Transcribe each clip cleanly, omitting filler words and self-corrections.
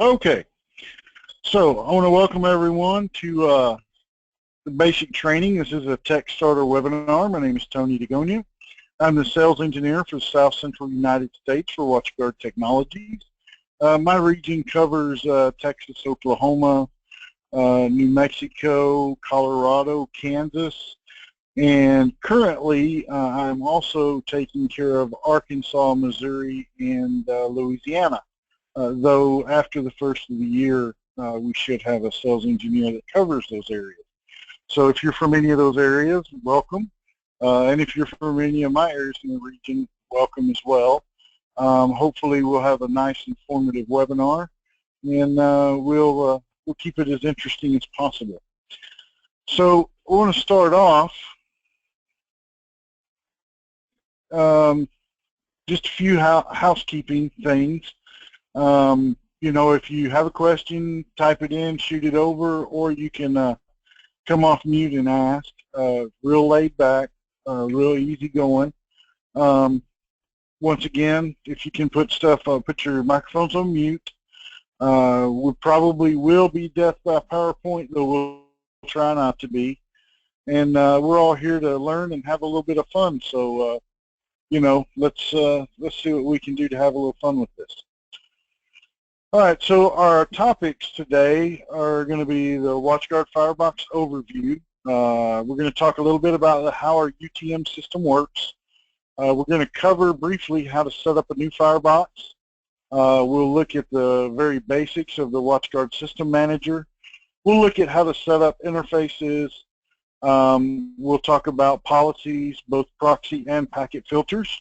Okay, so I want to welcome everyone to the basic training. This is a Tech Starter webinar. My name is Tony DeGonia. I'm the sales engineer for the South Central United States for WatchGuard Technologies. My region covers Texas, Oklahoma, New Mexico, Colorado, Kansas, and currently I'm also taking care of Arkansas, Missouri, and Louisiana. Though after the first of the year, we should have a sales engineer that covers those areas. So if you're from any of those areas, welcome. And if you're from any of my areas in the region, welcome as well. Hopefully we'll have a nice informative webinar, and we'll keep it as interesting as possible. So I want to start off just a few housekeeping things. You know, if you have a question, type it in, shoot it over, or you can come off mute and ask. Real laid back, real easy going. Once again, if you can put your microphones on mute. We probably will be death by PowerPoint, though we'll try not to be. And we're all here to learn and have a little bit of fun. So, you know, let's see what we can do to have a little fun with this. All right, so our topics today are going to be the WatchGuard Firebox overview. We're going to talk a little bit about how our UTM system works. We're going to cover briefly how to set up a new Firebox. We'll look at the very basics of the WatchGuard System Manager. We'll look at how to set up interfaces. We'll talk about policies, both proxy and packet filters.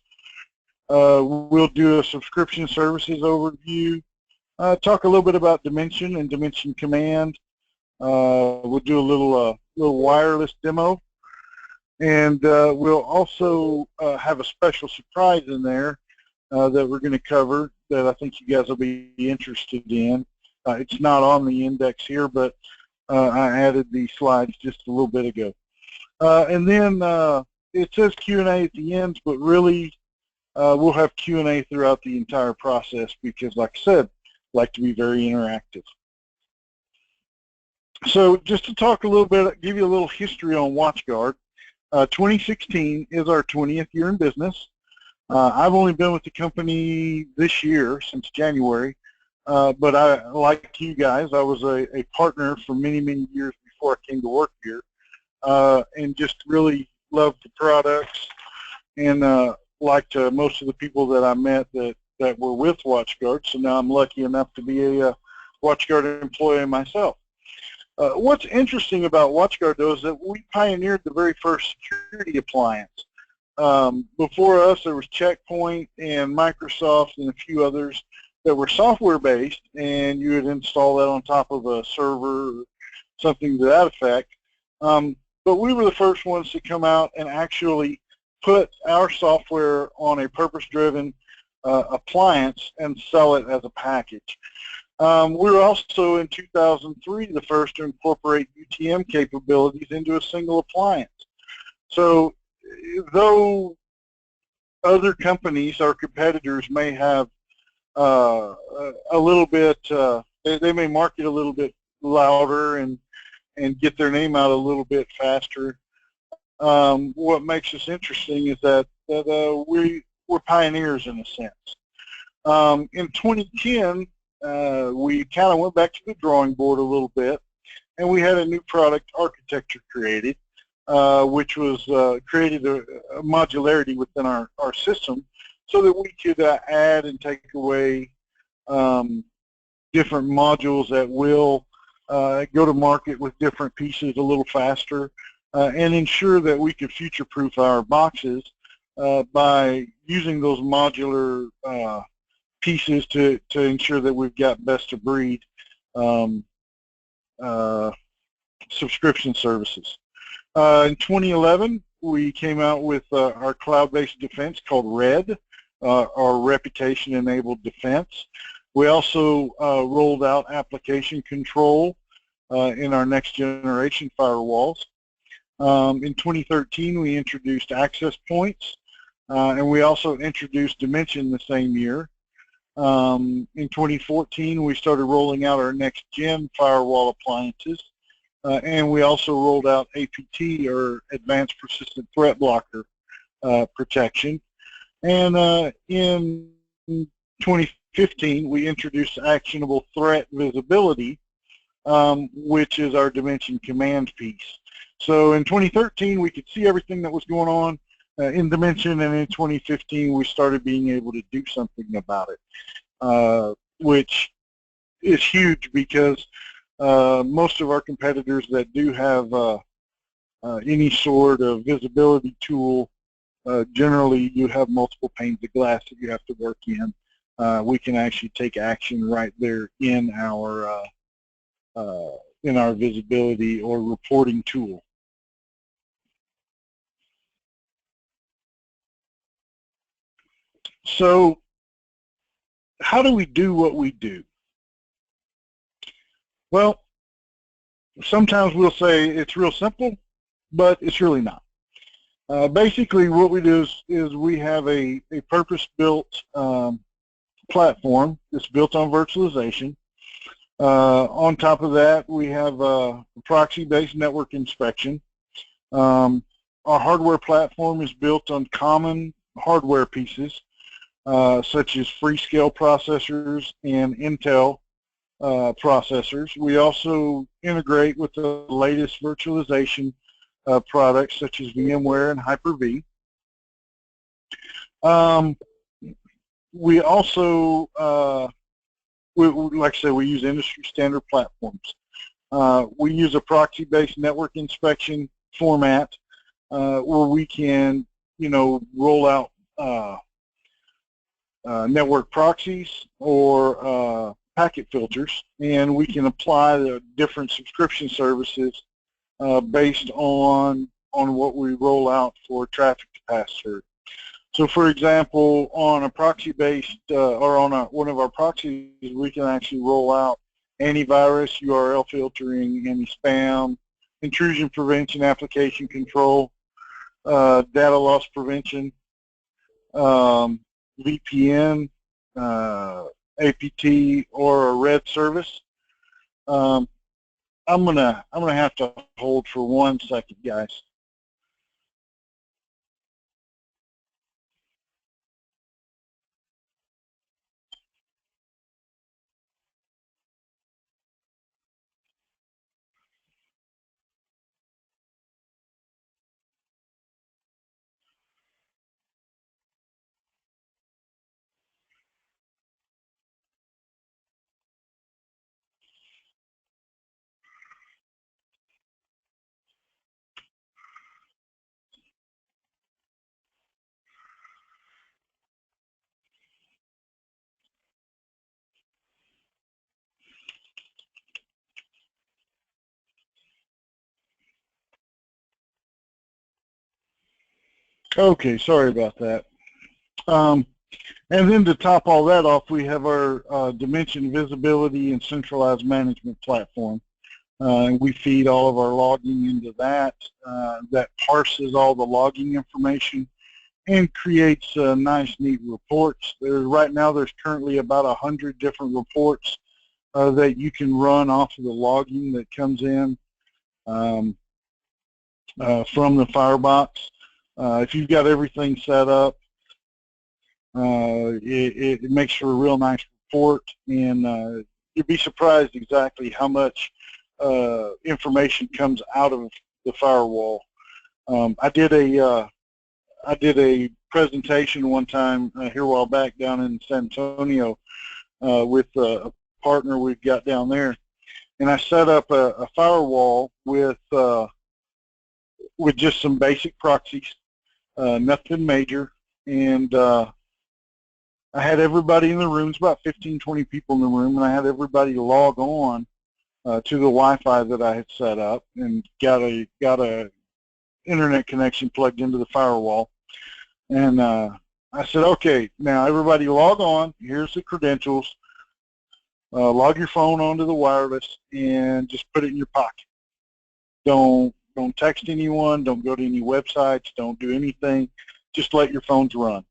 We'll do a subscription services overview. Talk a little bit about Dimension and Dimension Command. We'll do a little wireless demo, and we'll also have a special surprise in there that we're going to cover that I think you guys will be interested in. It's not on the index here, but I added these slides just a little bit ago. And then it says Q&A at the end, but really we'll have Q&A throughout the entire process because, like I said, like to be very interactive. So just to talk a little bit, give you a little history on WatchGuard. 2016 is our 20th year in business. I've only been with the company this year, since January, but like you guys, I was a partner for many, many years before I came to work here, and just really loved the products, and liked most of the people that I met that were with WatchGuard, so now I'm lucky enough to be a WatchGuard employee myself. What's interesting about WatchGuard, though, is that we pioneered the very first security appliance. Before us, there was Checkpoint and Microsoft and a few others that were software-based, and you would install that on top of a server or something to that effect. But we were the first ones to come out and actually put our software on a purpose-driven appliance and sell it as a package. We were also in 2003 the first to incorporate UTM capabilities into a single appliance. So though other companies, our competitors, may have a little bit, they may market a little bit louder and get their name out a little bit faster, what makes us interesting is that we're pioneers in a sense. In 2010, we kind of went back to the drawing board a little bit, and we had a new product architecture created, which was created a modularity within our system so that we could add and take away different modules that will go to market with different pieces a little faster, and ensure that we could future-proof our boxes by using those modular pieces to ensure that we've got best-of-breed subscription services. In 2011, we came out with our cloud-based defense called RED, our Reputation-Enabled Defense. We also rolled out application control in our next-generation firewalls. In 2013, we introduced access points, and we also introduced Dimension the same year. In 2014, we started rolling out our next-gen firewall appliances, and we also rolled out APT, or Advanced Persistent Threat Blocker protection. And in 2015, we introduced Actionable Threat Visibility, which is our Dimension Command piece. So in 2013, we could see everything that was going on in Dimension, and in 2015, we started being able to do something about it, which is huge because most of our competitors that do have any sort of visibility tool, generally you have multiple panes of glass that you have to work in. We can actually take action right there in our visibility or reporting tool. So how do we do what we do? Well, sometimes we'll say it's real simple, but it's really not. Basically, what we do is we have a purpose-built platform that's built on virtualization. On top of that, we have a proxy-based network inspection. Our hardware platform is built on common hardware pieces, such as Freescale processors and Intel processors. We also integrate with the latest virtualization products such as VMware and Hyper-V. We also, like I said, we use industry standard platforms. We use a proxy-based network inspection format where we can, roll out network proxies or packet filters, and we can apply the different subscription services based on what we roll out for traffic to pass through. So, for example, on a proxy-based or on one of our proxies, we can actually roll out antivirus, URL filtering, anti-spam, intrusion prevention, application control, data loss prevention, VPN, APT, or a red service. I'm gonna have to hold for 1 second, guys. Okay, sorry about that. And then to top all that off, we have our Dimension Visibility and Centralized Management platform. We feed all of our logging into that. That parses all the logging information and creates nice, neat reports. Right now, there's currently about 100 different reports that you can run off of the logging that comes in from the Firebox. If you've got everything set up, it makes for a real nice report, and you'd be surprised exactly how much information comes out of the firewall. I did a presentation one time here a while back down in San Antonio with a partner we've got down there, and I set up a firewall with just some basic proxies, nothing major, and I had everybody in the room. It's about 15, 20 people in the room, and I had everybody log on to the Wi-Fi that I had set up, and got a internet connection plugged into the firewall. And I said, okay, now everybody log on. Here's the credentials. Log your phone onto the wireless and just put it in your pocket. Don't text anyone. Don't go to any websites. Don't do anything. Just let your phones run.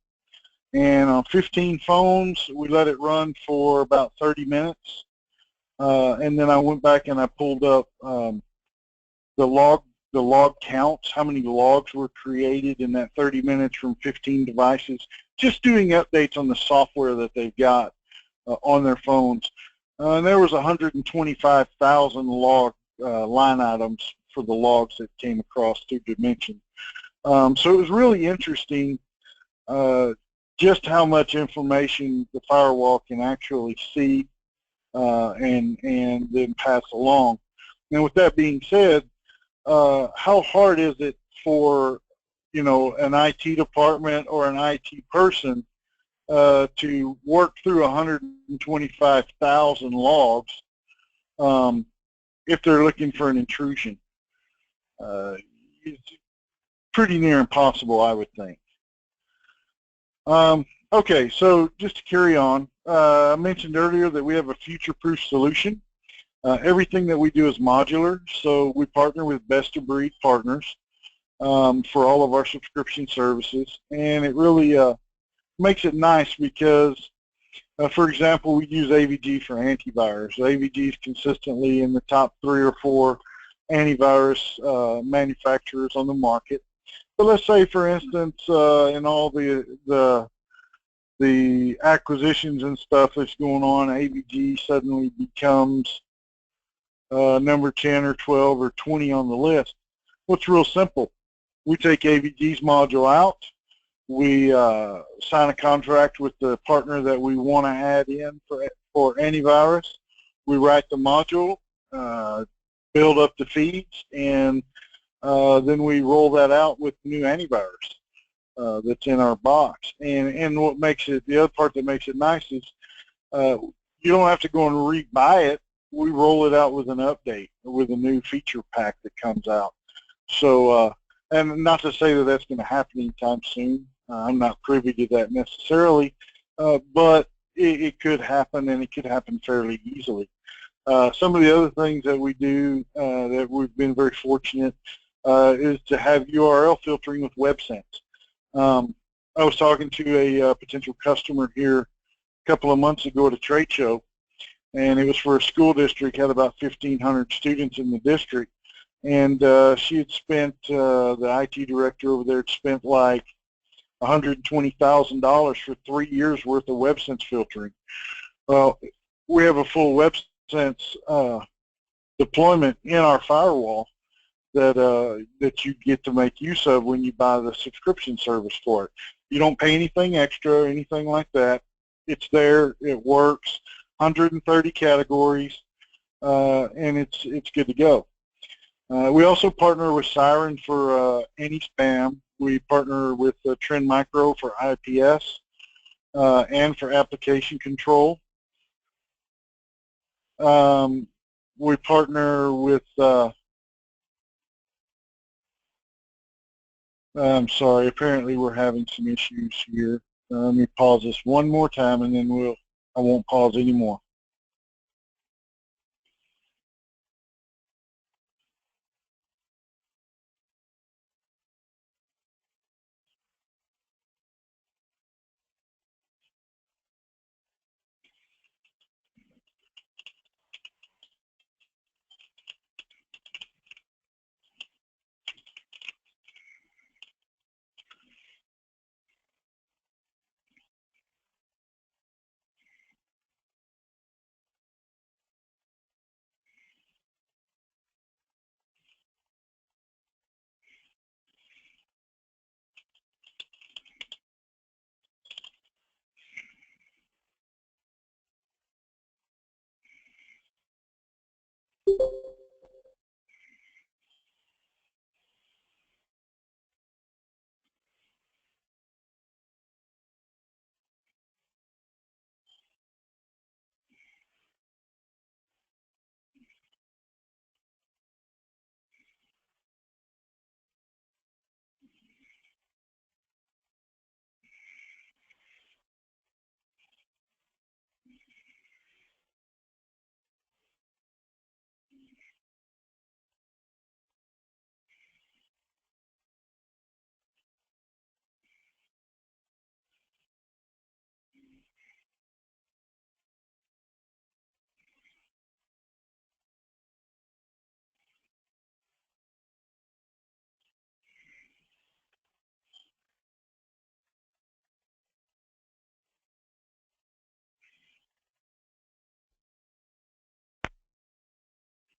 And on 15 phones, we let it run for about 30 minutes. And then I went back and I pulled up the log counts, how many logs were created in that 30 minutes from 15 devices, just doing updates on the software that they've got on their phones. And there was 125,000 log line items for the logs that came across through Dimension. So it was really interesting just how much information the firewall can actually see and then pass along. And with that being said, how hard is it for, you know, an IT department or an IT person to work through 125,000 logs if they're looking for an intrusion? It's pretty near impossible, I would think. Okay, so just to carry on, I mentioned earlier that we have a future-proof solution. Everything that we do is modular, so we partner with best-of-breed partners for all of our subscription services, and it really makes it nice because, for example, we use AVG for antivirus. AVG is consistently in the top 3 or 4 antivirus manufacturers on the market. But let's say, for instance, in all the acquisitions and stuff that's going on, AVG suddenly becomes number 10 or 12 or 20 on the list. Well, it's real simple. We take AVG's module out. We sign a contract with the partner that we want to add in for antivirus. We write the module, build up the feeds, and then we roll that out with new antivirus that's in our box. And what makes it, the other part that makes it nice is you don't have to go and re-buy it. We roll it out with an update, with a new feature pack that comes out. So, and not to say that that's going to happen anytime soon. I'm not privy to that necessarily, but it could happen, and it could happen fairly easily. Some of the other things that we do that we've been very fortunate is to have URL filtering with WebSense. I was talking to a potential customer here a couple of months ago at a trade show, and it was for a school district, had about 1,500 students in the district, and she had spent, the IT director over there had spent like $120,000 for 3 years worth of WebSense filtering. Well, we have a full WebSense deployment in our firewall that you get to make use of when you buy the subscription service for it. You don't pay anything extra or anything like that. It's there, it works, 130 categories, and it's good to go. We also partner with Siren for anti-spam. We partner with Trend Micro for IPS and for application control. We partner with, I'm sorry, apparently we're having some issues here. Let me pause this one more time, and then I won't pause anymore.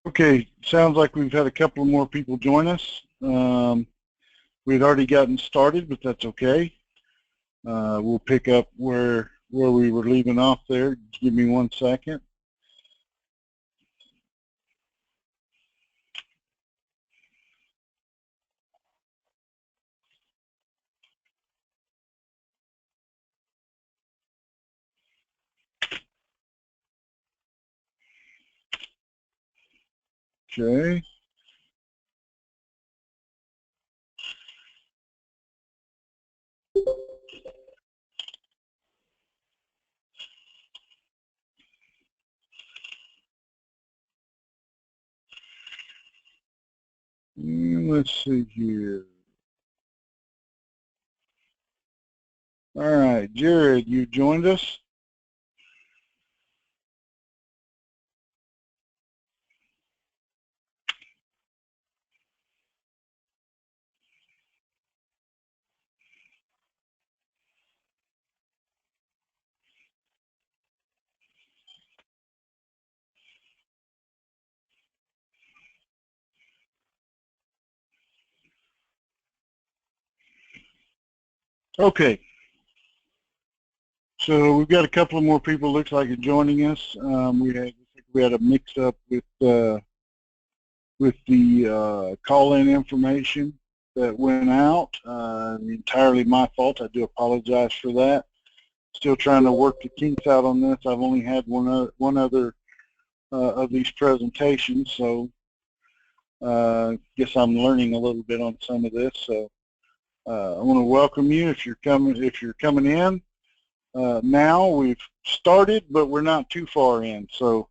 Okay, sounds like we've had a couple more people join us. We'd already gotten started, but that's okay. We'll pick up where we were leaving off there. Give me 1 second. Okay. Let's see here. All right, Jared, you joined us. Okay. So we've got a couple of more people, looks like, joining us. We had a mix-up with the call-in information that went out. Entirely my fault. I do apologize for that. Still trying to work the kinks out on this. I've only had one other of these presentations, so guess I'm learning a little bit on some of this. So I want to welcome you if you're coming in. Now we've started, but we're not too far in, so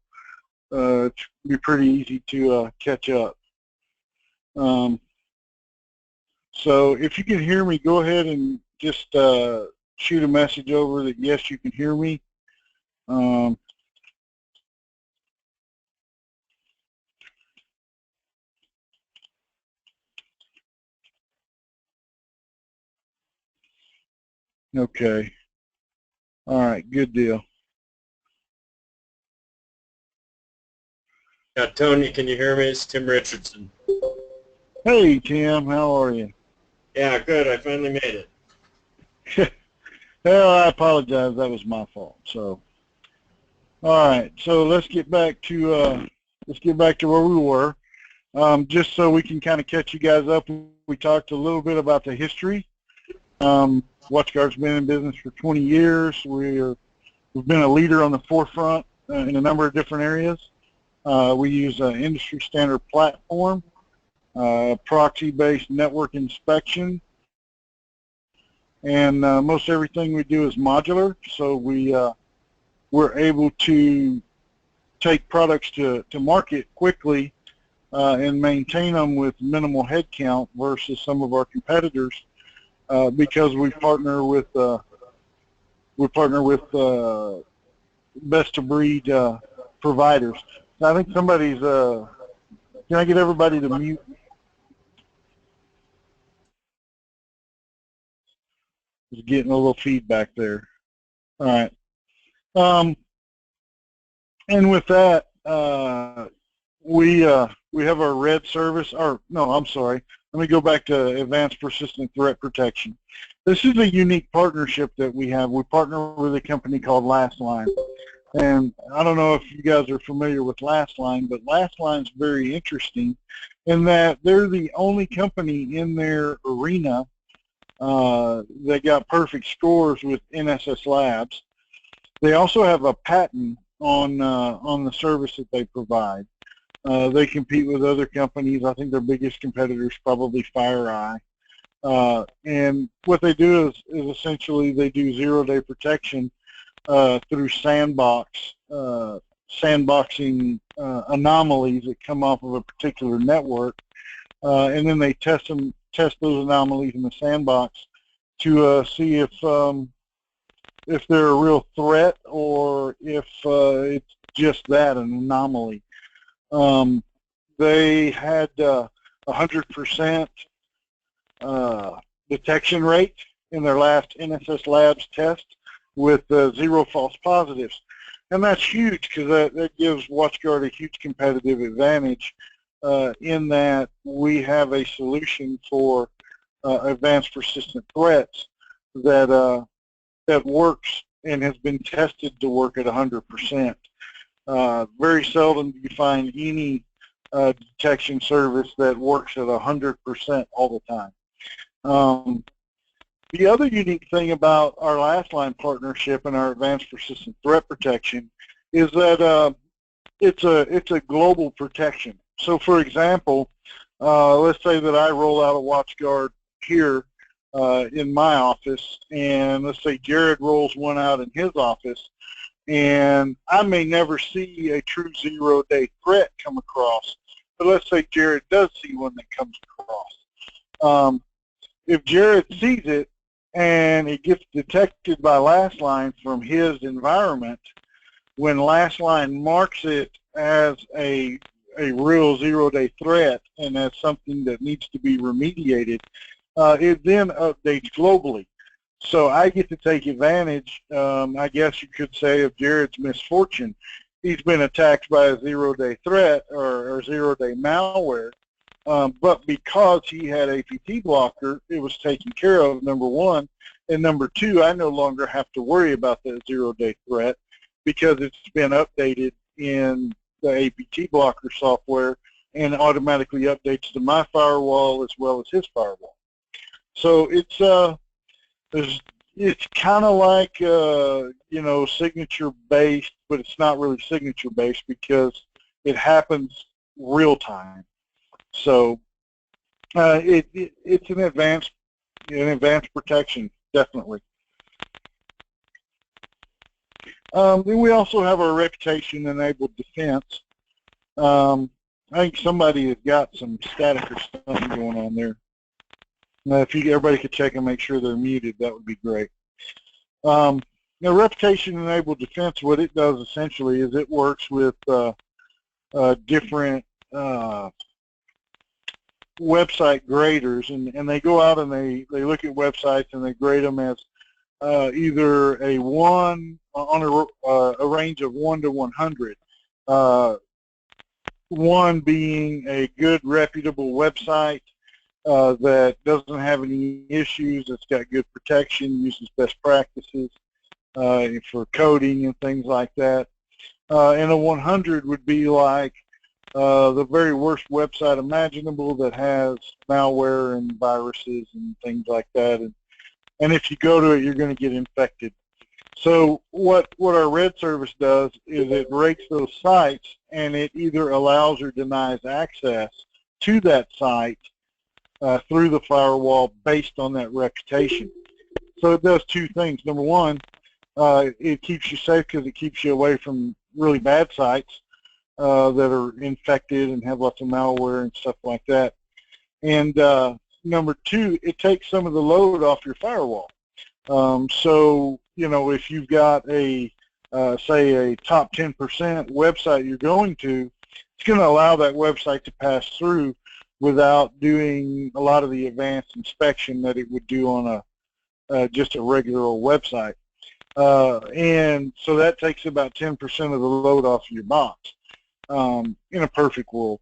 it should be pretty easy to catch up. So if you can hear me, go ahead and just shoot a message over that yes, you can hear me. Okay. All right, good deal. Yeah, Tony, can you hear me? It's Tim Richardson. Hey, Tim, how are you? Yeah, good. I finally made it. Well, I apologize. That was my fault. So, all right. So let's get back to where we were. Just so we can kind of catch you guys up, we talked a little bit about the history. WatchGuard's been in business for 20 years. We've been a leader on the forefront in a number of different areas. We use an industry standard platform, proxy-based network inspection, and most everything we do is modular. So we're able to take products to market quickly and maintain them with minimal headcount versus some of our competitors because we partner with best of breed providers. I think somebody's can I get everybody to mute? Just getting a little feedback there. All right. And with that, we have our red service, or no, I'm sorry. Let me go back to Advanced Persistent Threat Protection. This is a unique partnership that we have. We partner with a company called Lastline. And I don't know if you guys are familiar with Lastline, but Lastline's very interesting in that they're the only company in their arena that got perfect scores with NSS Labs. They also have a patent on the service that they provide. They compete with other companies. I think their biggest competitor is probably FireEye. And what they do is essentially they do zero-day protection through sandboxing anomalies that come off of a particular network, and then they test those anomalies in the sandbox to see if they're a real threat or if it's just that, an anomaly. They had 100% detection rate in their last NSS Labs test with 0 false positives. And that's huge because that gives WatchGuard a huge competitive advantage in that we have a solution for advanced persistent threats that that works and has been tested to work at 100%. Very seldom do you find any detection service that works at 100% all the time. The other unique thing about our last line partnership and our advanced persistent threat protection is that it's a global protection. So, for example, let's say that I roll out a WatchGuard here in my office, and let's say Jared rolls one out in his office, and I may never see a true zero-day threat come across, but let's say Jared does see one that comes across. If Jared sees it and it gets detected by last line from his environment, when last line marks it as a real zero-day threat and as something that needs to be remediated, it then updates globally. So I get to take advantage, I guess you could say, of Jared's misfortune. He's been attacked by a zero-day threat or zero-day malware, but because he had APT blocker, it was taken care of, number one. And number two, I no longer have to worry about that zero-day threat because it's been updated in the APT blocker software and automatically updates to my firewall as well as his firewall. So it's kind of like you know, signature based, but it's not really signature based because it happens real time. So it's an advanced protection, definitely. Then we also have our reputation-enabled defense. I think somebody has got some static or something going on there. If everybody could check and make sure they're muted, that would be great. Now, reputation-enabled defense, what it does essentially is it works with different website graders, and they go out and they look at websites and they grade them as either a 1 on a range of 1 to 100. 1 being a good, reputable website that doesn't have any issues, it's got good protection, uses best practices for coding and things like that. And a 100 would be like the very worst website imaginable that has malware and viruses and things like that. And if you go to it, you're going to get infected. So what our red service does is it rates those sites, and it either allows or denies access to that site through the firewall based on that reputation. So it does two things. Number one, it keeps you safe because it keeps you away from really bad sites that are infected and have lots of malware and stuff like that. And number two, it takes some of the load off your firewall. So, you know, if you've got a, say, a top 10% website you're going to, it's going to allow that website to pass through without doing a lot of the advanced inspection that it would do on just a regular old website. And so that takes about 10% of the load off of your box in a perfect world.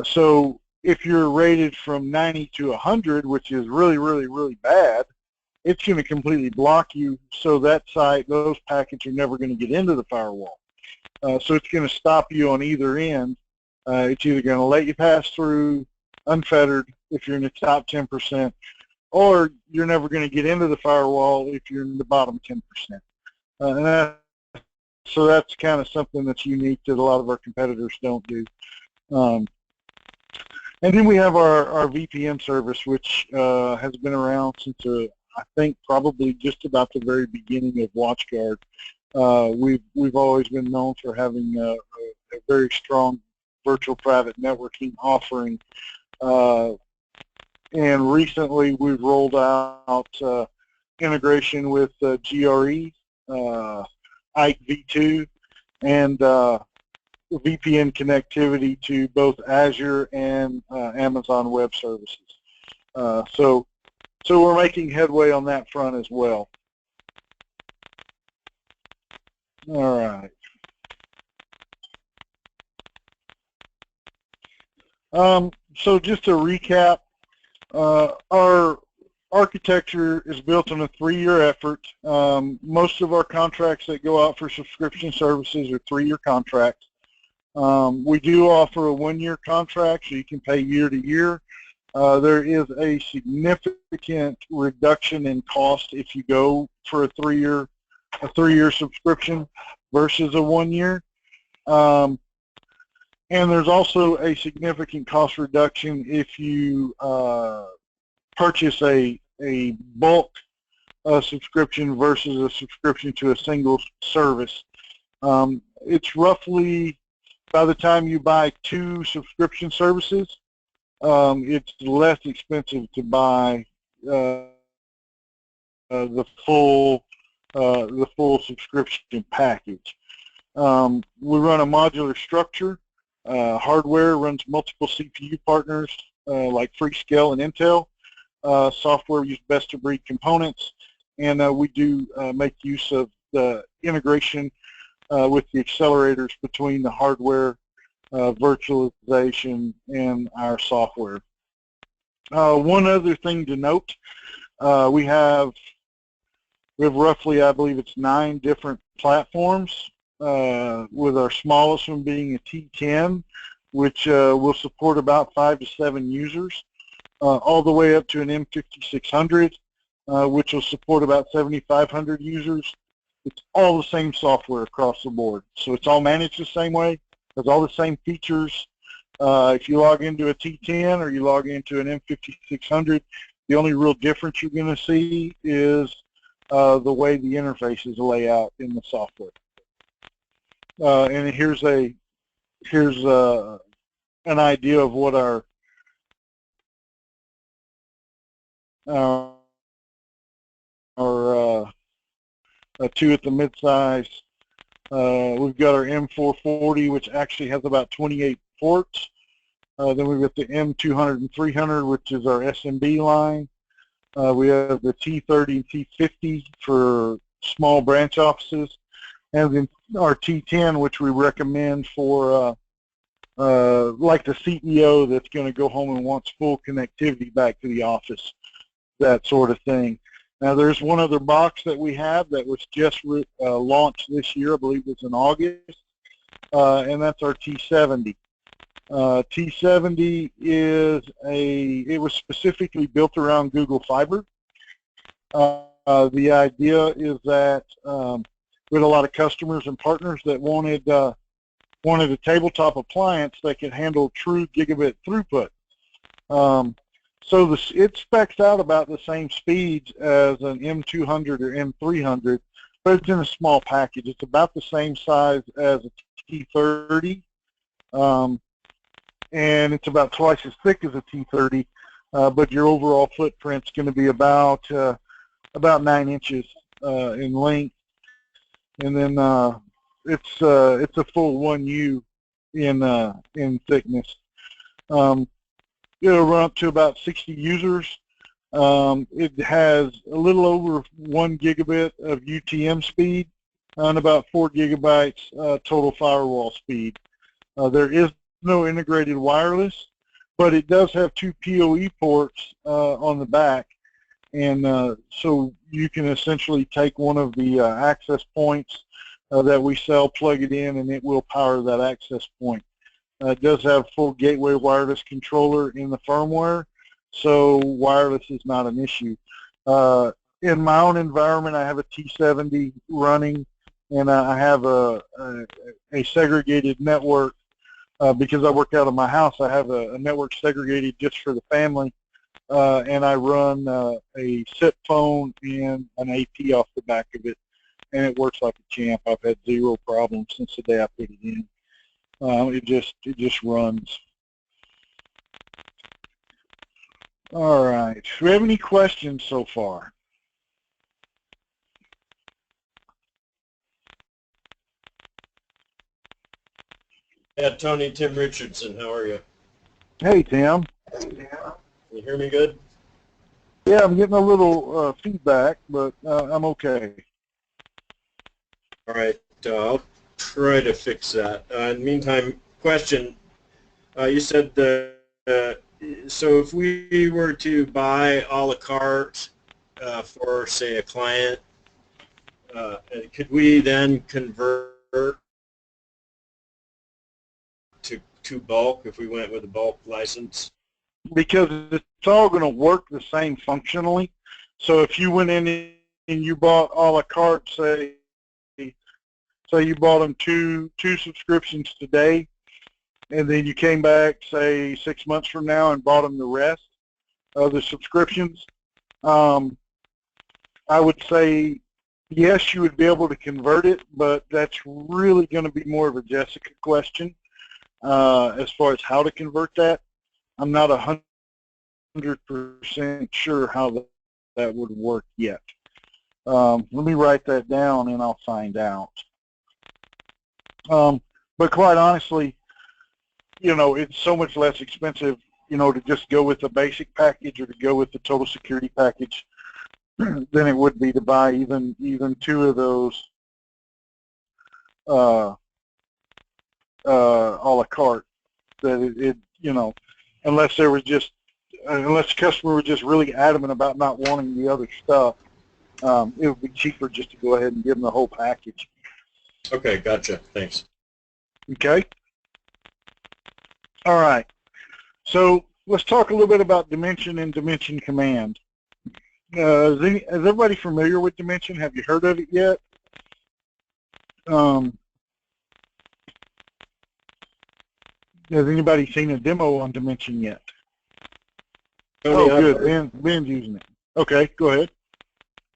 So if you're rated from 90 to 100, which is really, really, really bad, it's going to completely block you, so that site, those packets are never going to get into the firewall. So it's going to stop you on either end. It's either going to let you pass through unfettered if you're in the top 10%, or you're never going to get into the firewall if you're in the bottom 10%. So that's kind of something that's unique that a lot of our competitors don't do. And then we have our VPN service, which has been around since I think probably just about the very beginning of WatchGuard. We've always been known for having a very strong virtual private networking offering. And recently we've rolled out integration with GRE, IKE V2, and VPN connectivity to both Azure and Amazon Web Services. So we're making headway on that front as well. All right. So just to recap, our architecture is built on a 3-year effort. Most of our contracts that go out for subscription services are 3-year contracts. We do offer a 1-year contract, so you can pay year to year. There is a significant reduction in cost if you go for a 3-year subscription versus a 1-year. And there's also a significant cost reduction if you purchase a bulk subscription versus a subscription to a single service. It's roughly, by the time you buy 2 subscription services, it's less expensive to buy the full subscription package. We run a modular structure. Hardware runs multiple CPU partners like Freescale and Intel. Software uses best-of-breed components, and we do make use of the integration with the accelerators between the hardware, virtualization, and our software. One other thing to note, we have roughly, I believe it's 9 different platforms, with our smallest one being a T10, which will support about 5 to 7 users, all the way up to an M5600, which will support about 7,500 users. It's all the same software across the board. So it's all managed the same way. Has all the same features. If you log into a T10 or you log into an M5600, the only real difference you're going to see is the way the interfaces lay out in the software. And here's an idea of what our 2 at the mid-size. We've got our M440, which actually has about 28 ports. Then we've got the M200 and 300, which is our SMB line. We have the T30 and T50 for small branch offices, and then our T10, which we recommend for like the CEO that's going to go home and wants full connectivity back to the office, that sort of thing. Now, there's one other box that we have that was just launched this year, I believe it's in August, and that's our T70. T70 it was specifically built around Google Fiber. The idea is that we had a lot of customers and partners that wanted a tabletop appliance that could handle true gigabit throughput. So it specs out about the same speeds as an M200 or M300, but it's in a small package. It's about the same size as a T30, and it's about twice as thick as a T30, but your overall footprint's going to be about 9 inches in length, and then it's a full 1U in thickness. It'll run up to about 60 users. It has a little over 1 gigabit of UTM speed and about 4 gigabytes total firewall speed. There is no integrated wireless, but it does have 2 PoE ports on the back, and so you can essentially take one of the access points that we sell, plug it in, and it will power that access point. It does have full gateway wireless controller in the firmware, so wireless is not an issue. In my own environment, I have a T70 running, and I have a segregated network. Because I work out of my house, I have a network segregated just for the family, and I run a SIP phone and an AP off the back of it, and it works like a champ. I've had 0 problems since the day I put it in. It just runs. All right. Do we have any questions so far? Yeah, Tony, Tim Richardson, how are you? Hey, Tim. Can you hear me good? Yeah, I'm getting a little feedback, but I'm okay. All right. I'll try to fix that. In the meantime, question. You said so if we were to buy a la carte for, say, a client, could we then convert to bulk if we went with a bulk license? Because it's all going to work the same functionally. So if you went in and you bought a la carte, say you bought them two subscriptions today, and then you came back, say, 6 months from now and bought them the rest of the subscriptions, I would say yes, you would be able to convert it, but that's really going to be more of a Jessica question as far as how to convert that. I'm not 100% sure how that would work yet. Let me write that down and I'll find out. But quite honestly, you know, it's so much less expensive, you know, to just go with the basic package or to go with the total security package than it would be to buy even two of those a la carte. That it you know, unless the customer was just really adamant about not wanting the other stuff, it would be cheaper just to go ahead and give them the whole package. Okay, gotcha. Thanks. Okay. All right. So let's talk a little bit about Dimension and Dimension Command. Is everybody familiar with Dimension? Have you heard of it yet? Has anybody seen a demo on Dimension yet? Tony, oh, good. Ben's using it. Okay, go ahead.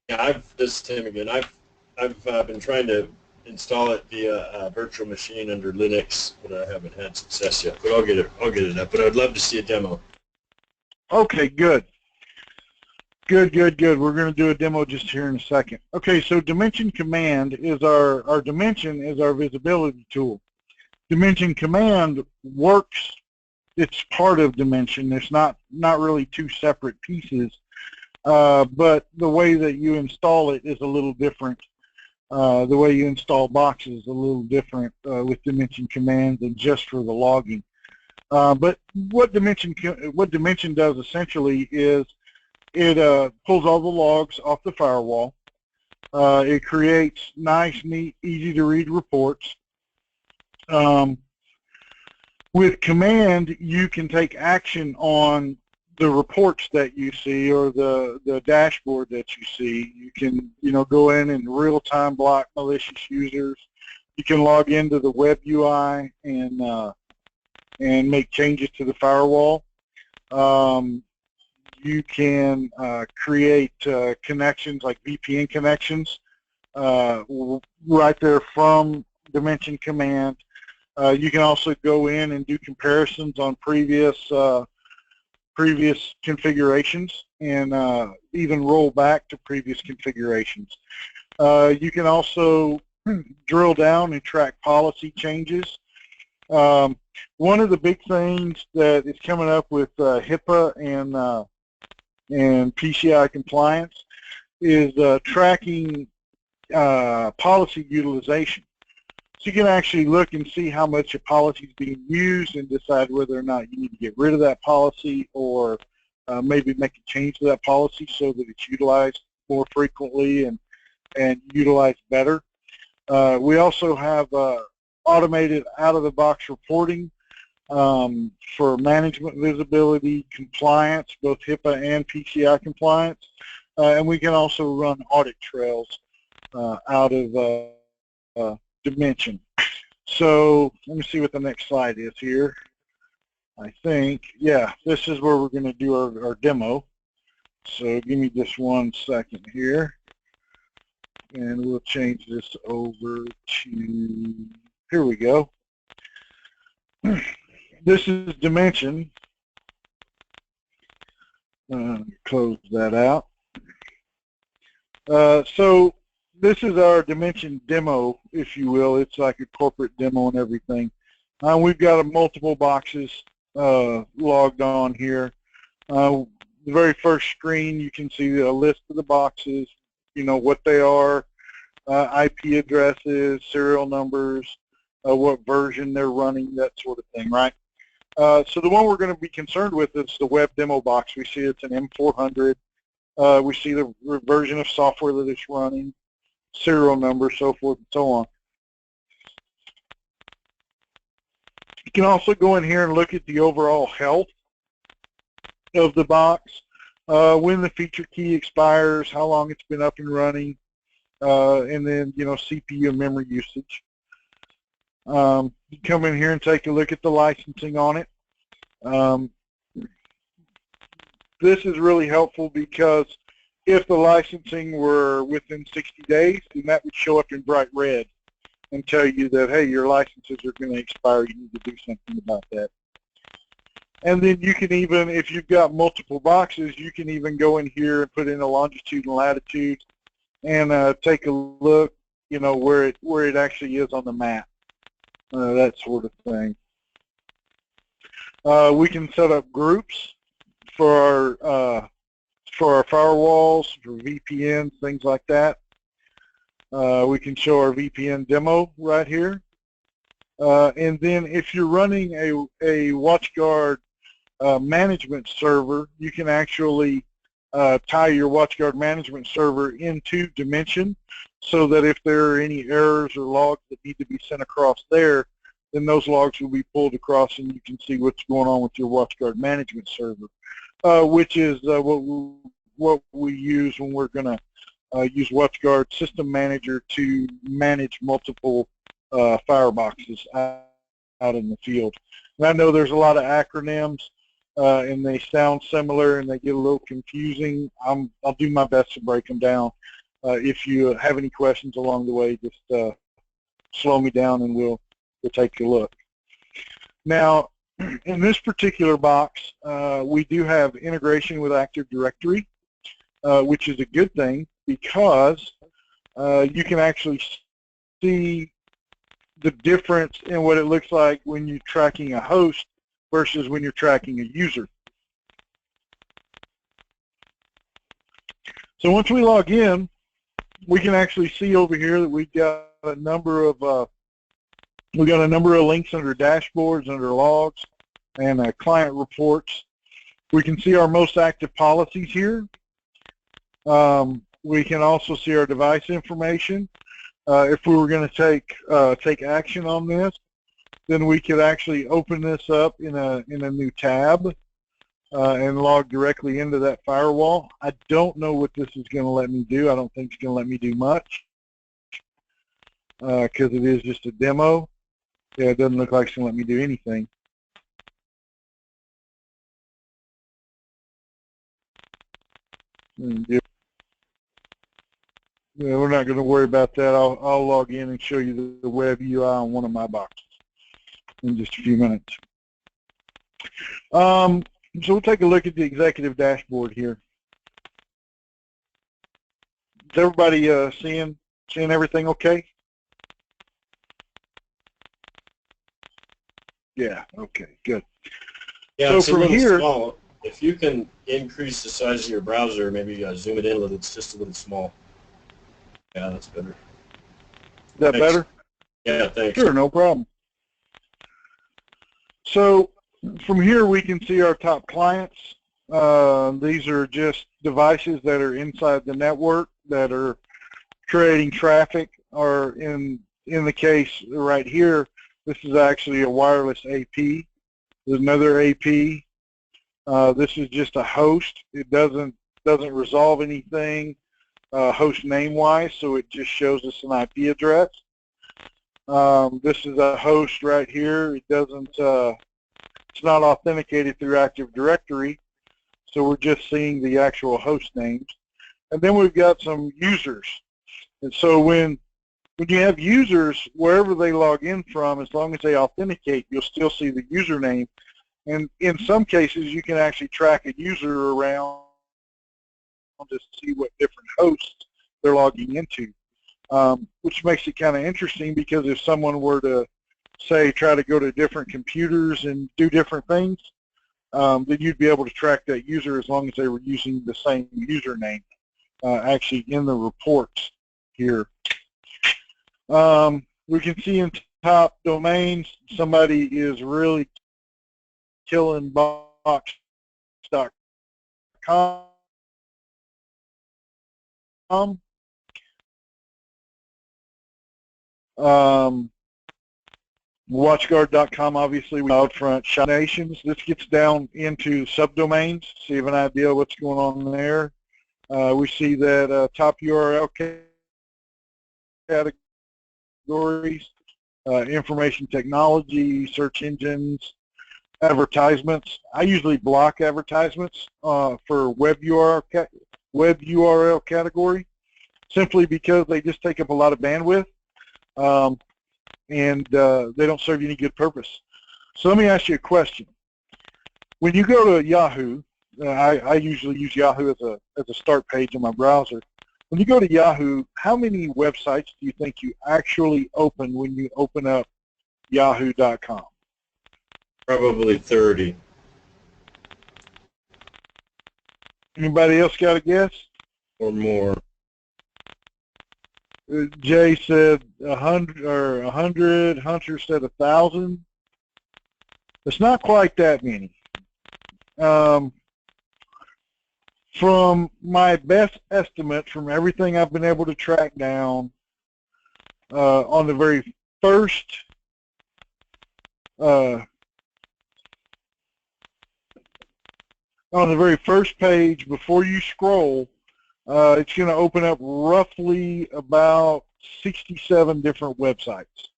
Yeah, this is Tim again. I've been trying to install it via a virtual machine under Linux, but I haven't had success yet. But I'll get it up. But I'd love to see a demo. Okay, good. Good. We're going to do a demo just here in a second. Okay, so Dimension Command is our Dimension is our visibility tool. Dimension Command works. It's part of Dimension. It's not really two separate pieces, but the way that you install it is a little different. The way you install boxes is a little different with Dimension Command than just for the logging. But what Dimension does essentially is it pulls all the logs off the firewall. It creates nice, neat, easy-to-read reports. With Command, you can take action on the reports that you see or the dashboard that you see. You can, go in and real-time block malicious users. You can log into the web UI and make changes to the firewall. You can create connections like VPN connections right there from Dimension Command. You can also go in and do comparisons on previous configurations and even roll back to previous configurations. You can also drill down and track policy changes. One of the big things that is coming up with HIPAA and PCI compliance is tracking policy utilization. So you can actually look and see how much a policy is being used and decide whether or not you need to get rid of that policy or maybe make a change to that policy so that it's utilized more frequently and utilized better. We also have automated out-of-the-box reporting for management visibility, compliance, both HIPAA and PCI compliance, and we can also run audit trails out of Dimension. So let me see what the next slide is here. I think, yeah, this is where we're going to do our demo. So give me just 1 second here, and we'll change this over to, here we go. This is Dimension. Close that out. So this is our Dimension demo, if you will. It's like a corporate demo and everything. We've got multiple boxes logged on here. The very first screen, you can see a list of the boxes, what they are, IP addresses, serial numbers, what version they're running, that sort of thing, right? So the one we're going to be concerned with is the web demo box. We see it's an M400. We see the version of software that it's running, serial number, so forth and so on. You can also go in here and look at the overall health of the box, when the feature key expires, how long it's been up and running, and then, you know, CPU and memory usage. You come in here and take a look at the licensing on it. This is really helpful because if the licensing were within 60 days, then that would show up in bright red and tell you that, hey, your licenses are going to expire. You need to do something about that. And then you can even, if you've got multiple boxes, you can even go in here and put in a longitude and latitude and take a look, you know, where it actually is on the map, that sort of thing. We can set up groups for our firewalls, for VPNs, things like that. We can show our VPN demo right here. And then if you're running a WatchGuard management server, you can actually tie your WatchGuard management server into Dimension so that if there are any errors or logs that need to be sent across there, then those logs will be pulled across and you can see what's going on with your WatchGuard management server, which is what we use when we're going to use WatchGuard System Manager to manage multiple fireboxes out in the field. And I know there's a lot of acronyms, and they sound similar and they get a little confusing. I'll do my best to break them down. If you have any questions along the way, just slow me down and we'll take a look. Now, in this particular box, we do have integration with Active Directory, which is a good thing because you can actually see the difference in what it looks like when you're tracking a host versus when you're tracking a user. So once we log in, we can actually see over here that we've got a number of links under dashboards, under logs, and client reports. We can see our most active policies here. We can also see our device information. If we were going to take action on this, then we could actually open this up in a new tab and log directly into that firewall. I don't know what this is going to let me do. I don't think it's going to let me do much because it is just a demo. Yeah, it doesn't look like it's going to let me do anything. Yeah, we're not going to worry about that. I'll log in and show you the web UI on one of my boxes in just a few minutes. So we'll take a look at the executive dashboard here. Is everybody seeing everything okay? Yeah, okay, good. Yeah, so it's from a little here, small. If you can increase the size of your browser, maybe zoom it in a little, it's just a little small. Yeah, that's better. Is that Thanks. better? Yeah, thanks. Sure, no problem. So from here we can see our top clients. These are just devices that are inside the network that are creating traffic, or in the case right here, this is actually a wireless AP. There's another AP. This is just a host. It doesn't resolve anything host name-wise, so it just shows us an IP address. This is a host right here. It doesn't. It's not authenticated through Active Directory, so we're just seeing the actual host names. And then we've got some users. And so when you have users, wherever they log in from, as long as they authenticate, you'll still see the username. And in some cases, you can actually track a user around to see what different hosts they're logging into, which makes it kind of interesting, because if someone were to, say, try to go to different computers and do different things, then you'd be able to track that user as long as they were using the same username actually in the reports here. We can see in top domains somebody is really killing box.com. WatchGuard.com, obviously, CloudFront, Shop Nations. This gets down into subdomains, so you have an idea of what's going on there. We see that top URL categories, information technology, search engines, advertisements. I usually block advertisements for web URL category, simply because they just take up a lot of bandwidth. And they don't serve you any good purpose. So let me ask you a question. When you go to Yahoo, I usually use Yahoo as a start page on my browser. When you go to Yahoo, how many websites do you think you actually open when you open up yahoo.com? Probably 30. Anybody else got a guess? Or more. Jay said 100, or 100. Hunter said 1,000. It's not quite that many. From my best estimate, from everything I've been able to track down, on the very first page before you scroll, it's going to open up roughly about 67 different websites.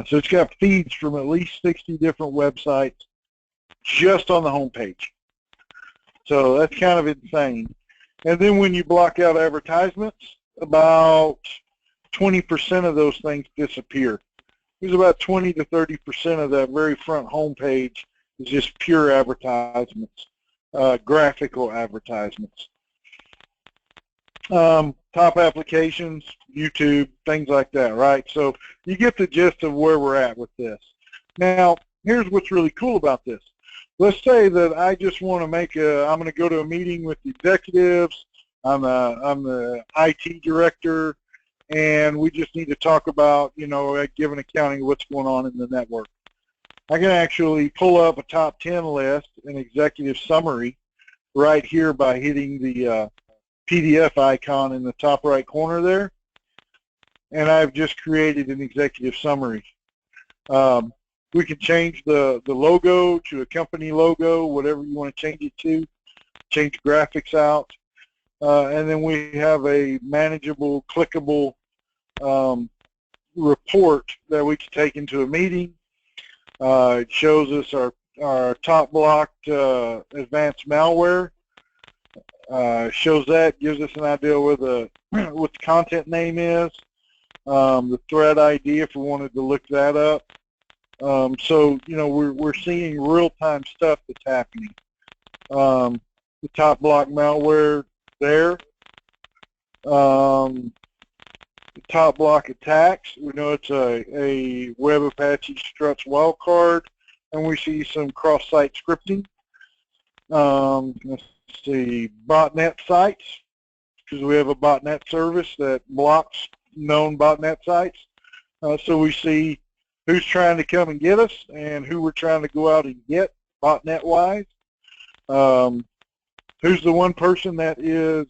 So it's got feeds from at least 60 different websites just on the home page. So that's kind of insane. And then when you block out advertisements, about 20% of those things disappear. There's about 20 to 30% of that very front home page is just pure advertisements, graphical advertisements. Top applications, YouTube, things like that, right? So you get the gist of where we're at with this. Now, here's what's really cool about this. Let's say that I just want to I'm going to go to a meeting with the executives, I'm the IT director, and we just need to talk about, given accounting, what's going on in the network. I can actually pull up a top 10 list, an executive summary, right here by hitting the PDF icon in the top right corner there, and I've just created an executive summary. We can change the logo to a company logo, whatever you want to change it to, change graphics out, and then we have a manageable, clickable report that we can take into a meeting. It shows us our top blocked advanced malware. Shows that, gives us an idea where what the content name is, the thread ID if we wanted to look that up. So we're seeing real-time stuff that's happening. The top block malware there. The top block attacks. We know it's a Web Apache Struts wildcard, and we see some cross-site scripting. Let's see, botnet sites, because we have a botnet service that blocks known botnet sites. So we see who's trying to come and get us and who we're trying to go out and get botnet-wise. Who's the one person that is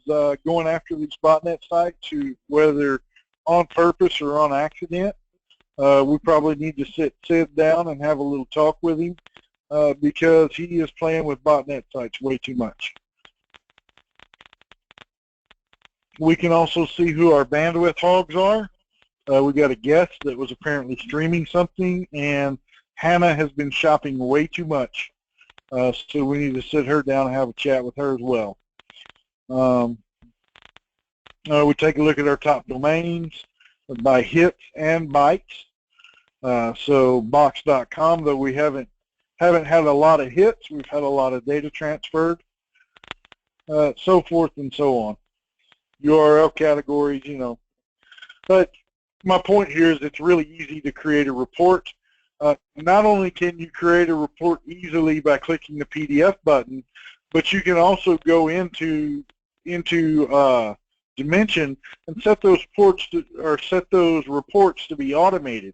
going after these botnet sites, whether on purpose or on accident. We probably need to sit down and have a little talk with him because he is playing with botnet sites way too much. We can also see who our bandwidth hogs are. We got a guest that was apparently streaming something, and Hannah has been shopping way too much. So we need to sit her down and have a chat with her as well. We take a look at our top domains by hits and bytes. So box.com, though we haven't had a lot of hits, we've had a lot of data transferred, so forth and so on. URL categories, But my point here is it's really easy to create a report. Not only can you create a report easily by clicking the PDF button, but you can also go into dimension and set those reports to be automated.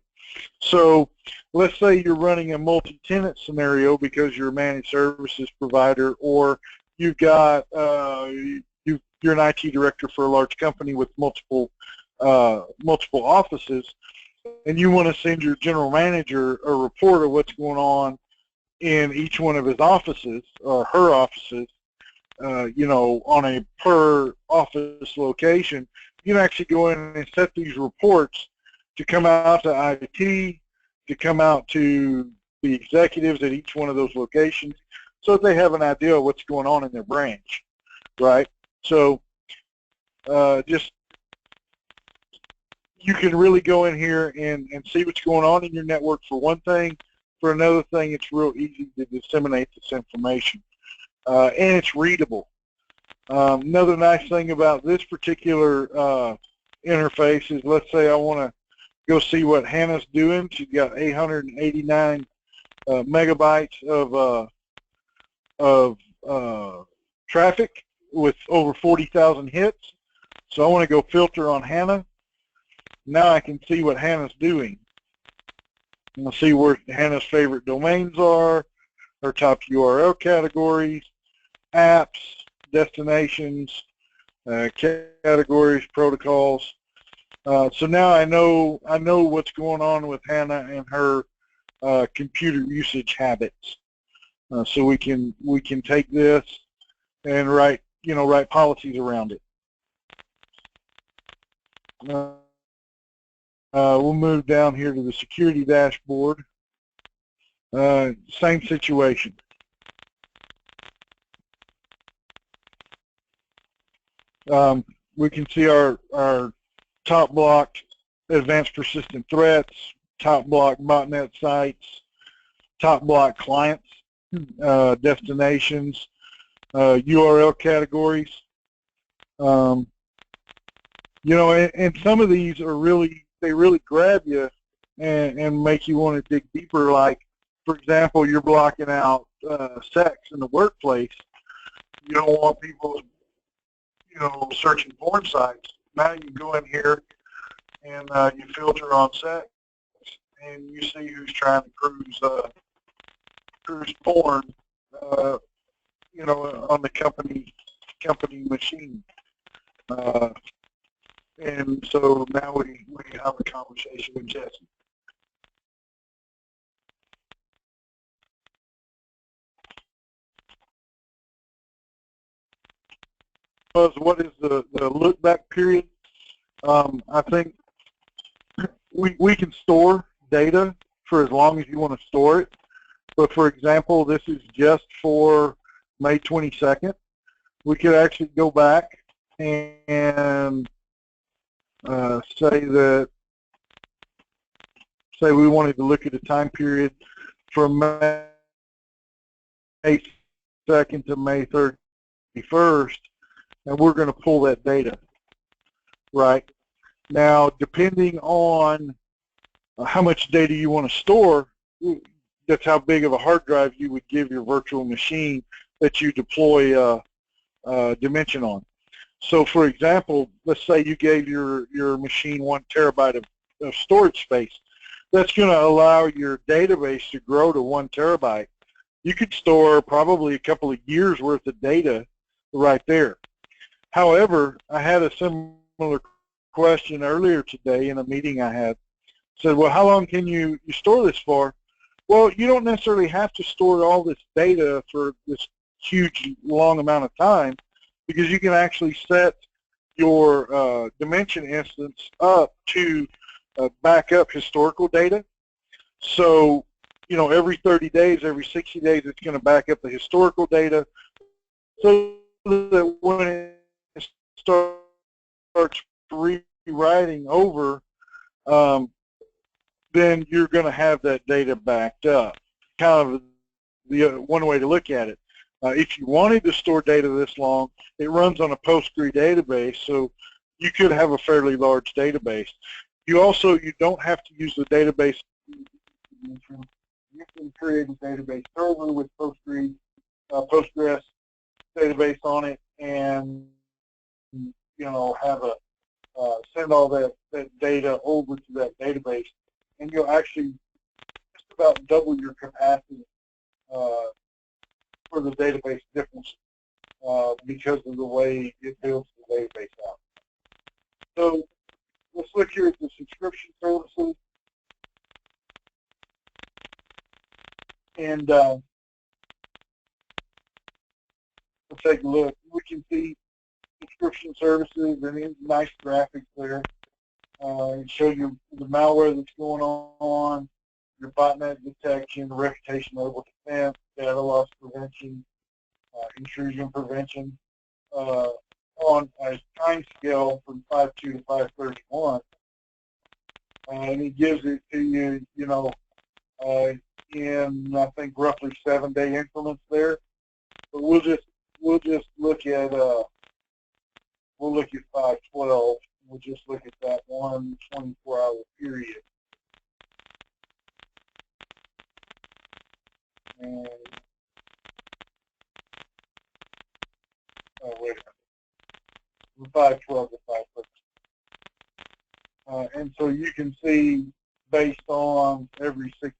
So let's say you're running a multi-tenant scenario because you're a managed services provider, or you've got you're an IT director for a large company with multiple offices, and you want to send your general manager a report of what's going on in each one of his offices or her offices, on a per office location. You can actually go in and set these reports to come out to IT, to come out to the executives at each one of those locations, so that they have an idea of what's going on in their branch, right? So just you can really go in here and see what's going on in your network for one thing. For another thing, it's real easy to disseminate this information, and it's readable. Another nice thing about this particular interface is, let's say I want to go see what Hannah's doing. She's got 889 megabytes of traffic with over 40,000 hits. So I want to go filter on Hannah. Now I can see what Hannah's doing. I'll see where Hannah's favorite domains are, her top URL categories, apps, destinations, categories, protocols. So now I know what's going on with Hannah and her computer usage habits. So we can take this and write policies around it. We'll move down here to the security dashboard. Same situation. We can see our top block advanced persistent threats, top block botnet sites, top block clients, destinations, URL categories. And some of these are really grab you and make you want to dig deeper. Like, for example, you're blocking out sex in the workplace. You don't want people, searching porn sites. Now you go in here and you filter on sex, and you see who's trying to cruise porn, on the company machine. And so now we have a conversation with Jesse. What is the look back period? I think we can store data for as long as you want to store it. But for example, this is just for May 22nd. We could actually go back and say we wanted to look at a time period from May 2nd to May 31st, and we're going to pull that data, right? Now, depending on how much data you want to store, that's how big of a hard drive you would give your virtual machine that you deploy Dimension on. So, for example, let's say you gave your machine 1 terabyte of storage space. That's going to allow your database to grow to 1 terabyte. You could store probably a couple of years worth of data right there. However, I had a similar question earlier today in a meeting I had. Said, well, how long can you store this for? Well, you don't necessarily have to store all this data for this huge, long amount of time, because you can actually set your Dimension instance up to back up historical data. So, every 30 days, every 60 days, it's going to back up the historical data, so that when it starts rewriting over, then you're going to have that data backed up. Kind of the one way to look at it. If you wanted to store data this long, it runs on a Postgre database, so you could have a fairly large database. You don't have to use the database. You can create a database server with Postgres database on it, and have a send all that data over to that database, and you'll actually just about double your capacity for the database difference because of the way it builds the database out. So let's look here at the subscription services, and we'll take a look. We can see subscription services and nice graphics there. And show you the malware that's going on, your botnet detection, reputation level defense, data loss prevention, intrusion prevention, on a time scale from 5.2 to 5.31. And it gives it to you, in I think roughly 7-day increments there. But we'll just look at 5.12. We'll just look at that one 24-hour period. And wait a minute. From 5.12 to 5.13. And so you can see, based on every 6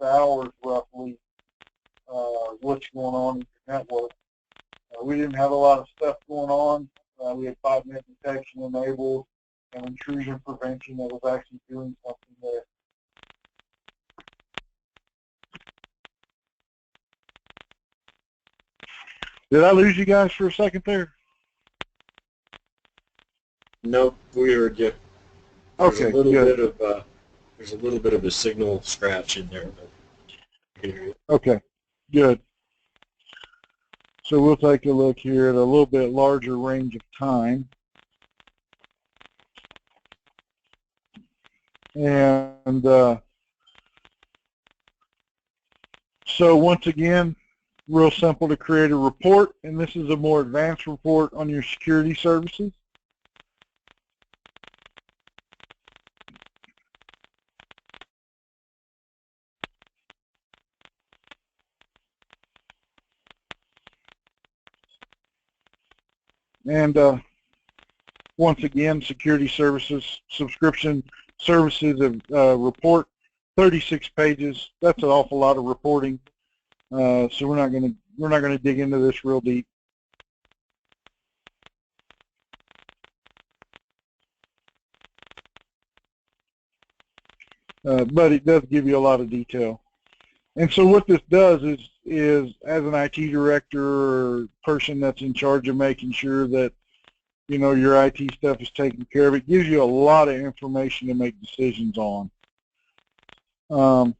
hours roughly, what's going on in your network. We didn't have a lot of stuff going on. We had botnet detection enabled and intrusion prevention that was actually doing something there. Did I lose you guys for a second there? Nope, we heard you. Okay, good. There's a little bit of a signal scratch in there. But okay, good. So we'll take a look here at a little bit larger range of time. And so once again, real simple to create a report, and this is a more advanced report on your security services. And once again, security services, subscription services report, 36 pages. That's an awful lot of reporting. So we're not going to dig into this real deep. But it does give you a lot of detail. And so what this does is as an IT director or person that's in charge of making sure that, your IT stuff is taken care of, it gives you a lot of information to make decisions on. And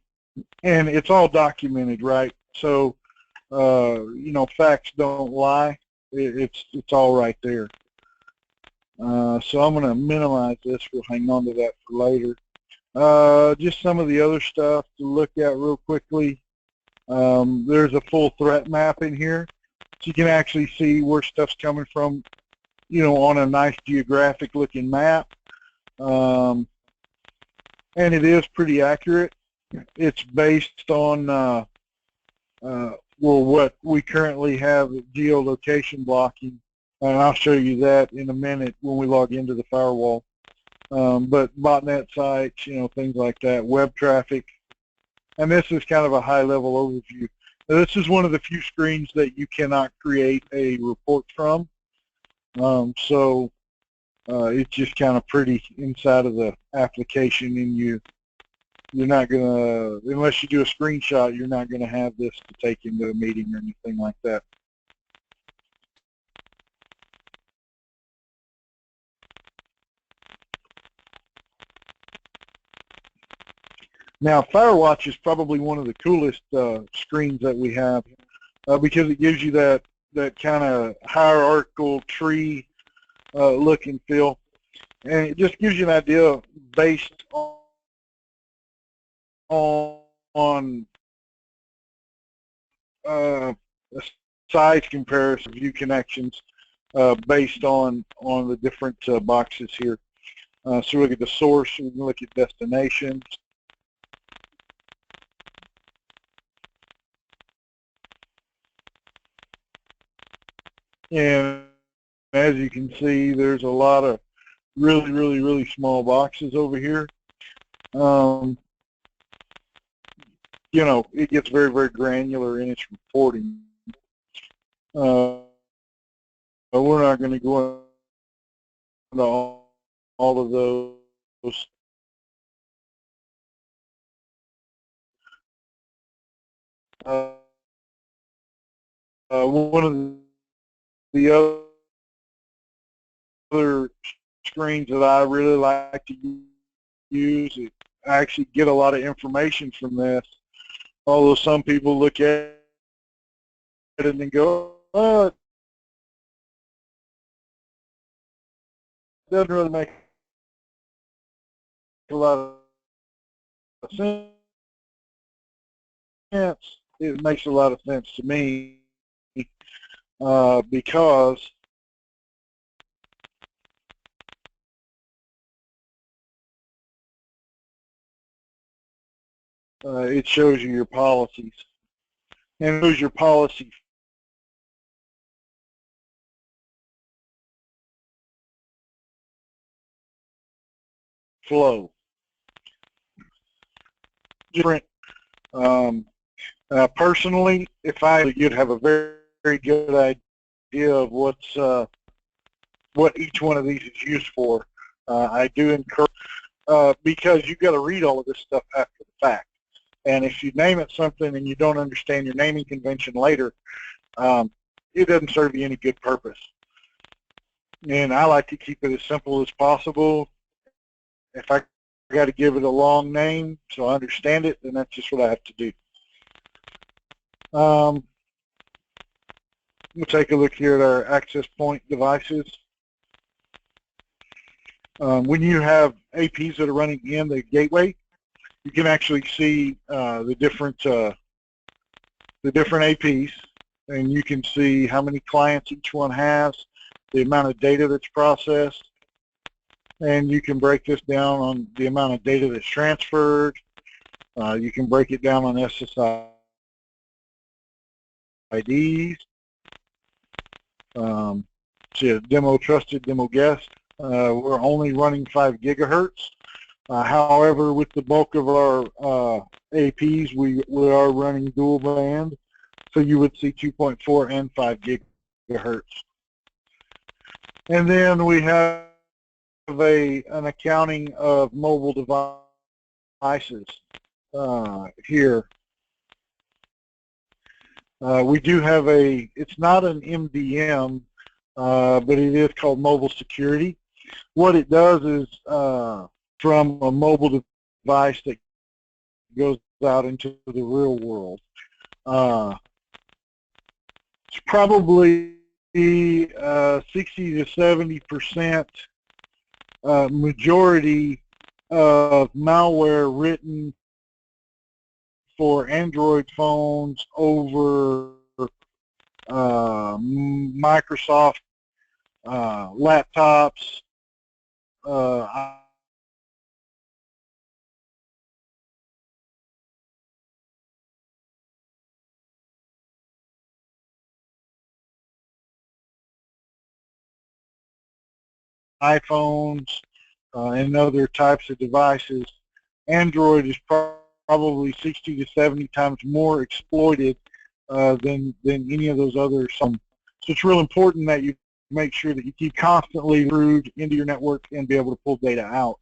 it's all documented, right? So, facts don't lie. It's all right there. So I'm going to minimize this. We'll hang on to that for later. Just some of the other stuff to look at real quickly. There's a full threat map in here, so you can actually see where stuff's coming from, on a nice geographic looking map. And it is pretty accurate. It's based on what we currently have geolocation blocking, and I'll show you that in a minute when we log into the firewall. But botnet sites, things like that, web traffic, and this is kind of a high-level overview. Now, this is one of the few screens that you cannot create a report from, so it's just kind of pretty inside of the application, and you're not going to, unless you do a screenshot, you're not going to have this to take into a meeting or anything like that. Now, Firewatch is probably one of the coolest screens that we have because it gives you that kind of hierarchical tree look and feel, and it just gives you an idea based on a size comparison of view connections based on the different boxes here. So we look at the source, we can look at destinations. And as you can see, there's a lot of really small boxes over here. You know, it gets very granular in its reporting. But we're not going to go into all of those. One of the other screens that I really like to use, I actually get a lot of information from this, although some people look at it and go, oh, it doesn't really make a lot of sense. It makes a lot of sense to me because it shows you your policies and shows your policy flow. Different. Personally, if you'd have a very good idea of what each one of these is used for. I do encourage because you've got to read all of this stuff after the fact. And if you name it something and you don't understand your naming convention later, it doesn't serve you any good purpose. And I like to keep it as simple as possible. If I got to give it a long name so I understand it, then that's just what I have to do. We'll take a look here at our access point devices. When you have APs that are running in the gateway, you can actually see the different APs, and you can see how many clients each one has, the amount of data that's processed, and you can break this down on the amount of data that's transferred. You can break it down on SSIDs. See, demo trusted, demo guest. We're only running 5 gigahertz. However, with the bulk of our APs, we are running dual band, so you would see 2.4 and 5 gigahertz. And then we have an accounting of mobile devices here. We do have it's not an MDM, but it is called mobile security. What it does is from a mobile device that goes out into the real world. It's probably 60 to 70% majority of malware written for Android phones over Microsoft laptops, iPhones, and other types of devices. Android is probably 60 to 70 times more exploited than any of those others. So it's real important that you make sure that you keep constantly intrude into your network and be able to pull data out.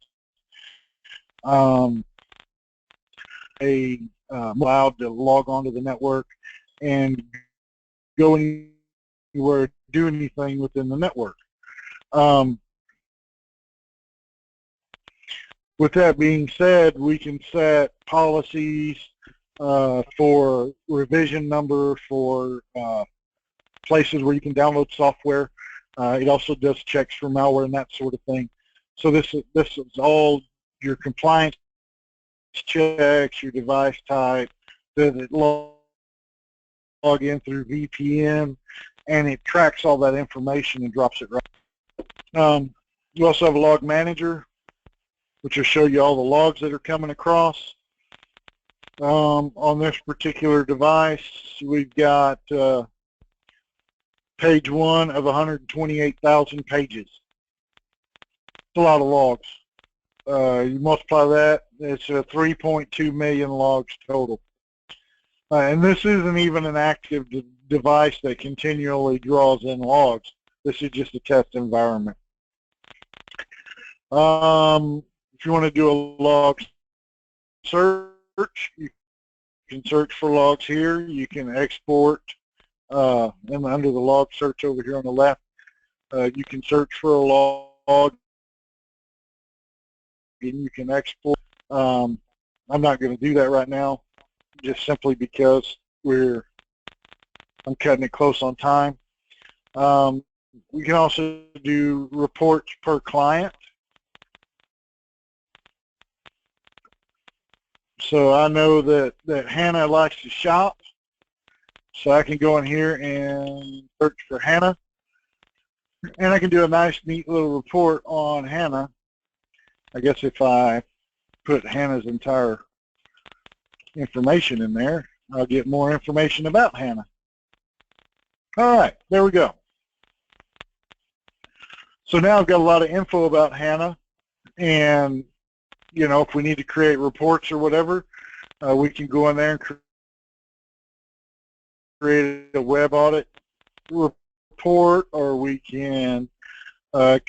Allowed to log onto the network and go anywhere, do anything within the network. With that being said, we can set policies for revision number for places where you can download software. It also does checks for malware and that sort of thing. So this is all your compliance checks, your device type. Does it log in through VPN, and it tracks all that information and drops it right. You also have a log manager, which will show you all the logs that are coming across. On this particular device, we've got page 1 of 128,000 pages. It's a lot of logs. You multiply that, it's 3.2 million logs total. And this isn't even an active device that continually draws in logs. This is just a test environment. If you want to do a log search, you can search for logs here. You can export, and under the log search over here on the left, you can search for a log, and you can export. I'm not going to do that right now, just simply because I'm cutting it close on time. We can also do reports per client. So I know that Hannah likes to shop, so I can go in here and search for Hannah, and I can do a nice, neat little report on Hannah. I guess if I put Hannah's entire information in there, I'll get more information about Hannah. All right, there we go. So now I've got a lot of info about Hannah, and you know, if we need to create reports or whatever, we can go in there and create a web audit report, or we can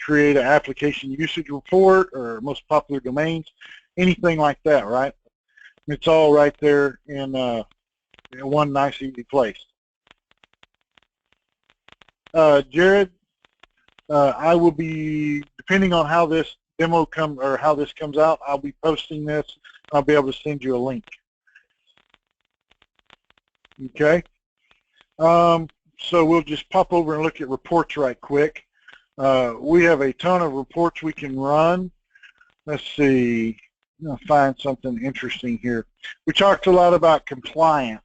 create an application usage report or most popular domains, anything like that, right? It's all right there in one nice, easy place. Jared, I will be, depending on how this demo how this comes out, I'll be posting this. I'll be able to send you a link. Okay. So we'll just pop over and look at reports right quick. We have a ton of reports we can run. Let's see. I'm going to find something interesting here. We talked a lot about compliance.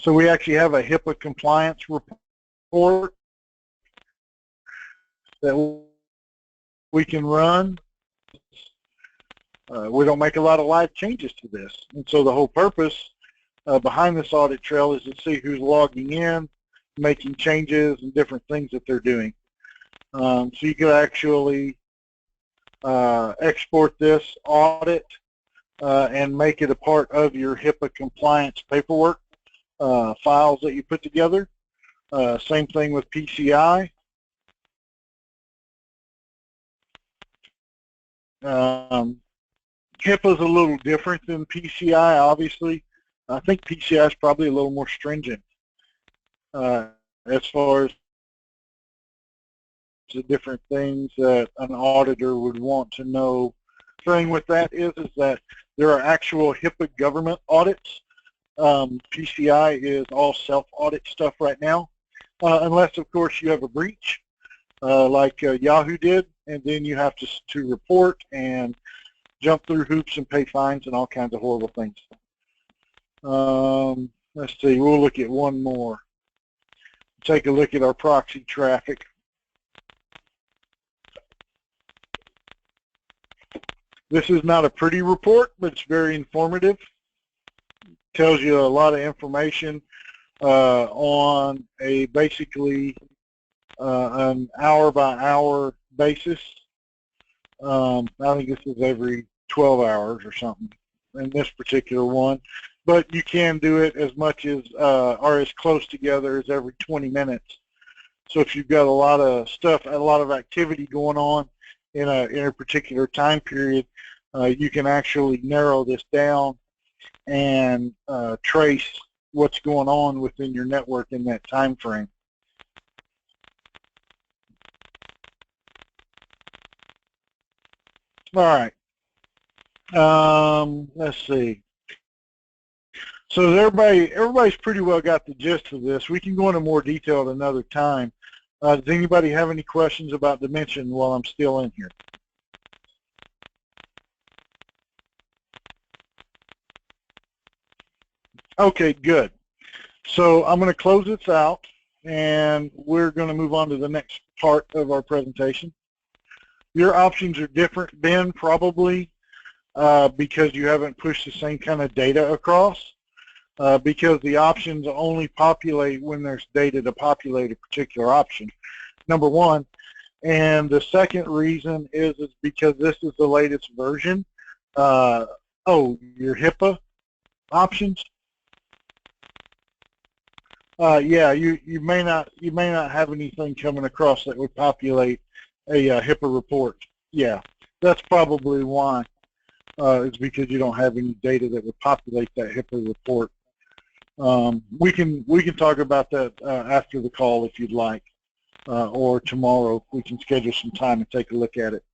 So we actually have a HIPAA compliance report that we can run. We don't make a lot of live changes to this. And so the whole purpose behind this audit trail is to see who's logging in, making changes, and different things that they're doing. So you could actually export this audit and make it a part of your HIPAA compliance paperwork files that you put together. Same thing with PCI. HIPAA is a little different than PCI, obviously. I think PCI is probably a little more stringent as far as the different things that an auditor would want to know. The thing with that is that there are actual HIPAA government audits. PCI is all self-audit stuff right now, unless, of course, you have a breach like Yahoo did, and then you have to report and jump through hoops and pay fines and all kinds of horrible things. Let's see, we'll look at one more. Take a look at our proxy traffic. This is not a pretty report, but it's very informative. Tells you a lot of information on a basically an hour-by-hour basis. I think this is every 12 hours or something in this particular one, but you can do it as much as or as close together as every 20 minutes. So if you've got a lot of stuff, a lot of activity going on in a particular time period, you can actually narrow this down and trace what's going on within your network in that time frame. All right. Let's see. So everybody's pretty well got the gist of this. We can go into more detail at another time. Does anybody have any questions about Dimension while I'm still in here? Okay, good. So I'm going to close this out, and we're going to move on to the next part of our presentation. Your options are different, Ben, probably because you haven't pushed the same kind of data across. because the options only populate when there's data to populate a particular option, number one. And the second reason is because this is the latest version. Oh, your HIPAA options. Yeah, you may not have anything coming across that would populate a HIPAA report. Yeah, that's probably why. It's because you don't have any data that would populate that HIPAA report. We can talk about that after the call if you'd like, or tomorrow. We can schedule some time and take a look at it.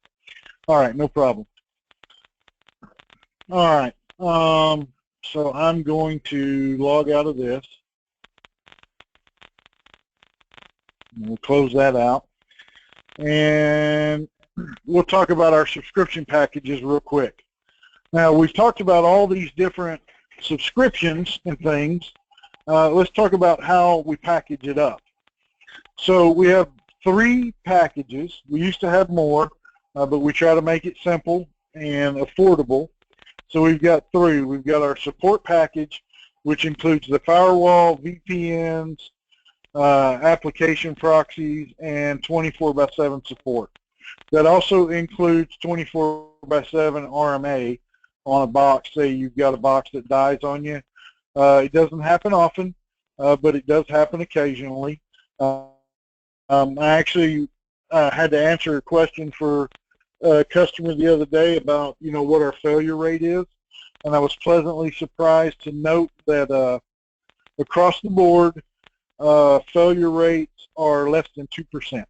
All right, no problem. All right, so I'm going to log out of this. We'll close that out, and we'll talk about our subscription packages real quick. Now, we've talked about all these different subscriptions and things. Let's talk about how we package it up. So we have 3 packages. We used to have more, but we try to make it simple and affordable. So we've got 3. We've got our support package, which includes the firewall, VPNs, application proxies, and 24/7 support. That also includes 24/7 RMA on a box. Say you've got a box that dies on you. It doesn't happen often, but it does happen occasionally. I actually had to answer a question for a customer the other day about, what our failure rate is, and I was pleasantly surprised to note that across the board, failure rates are less than 2%,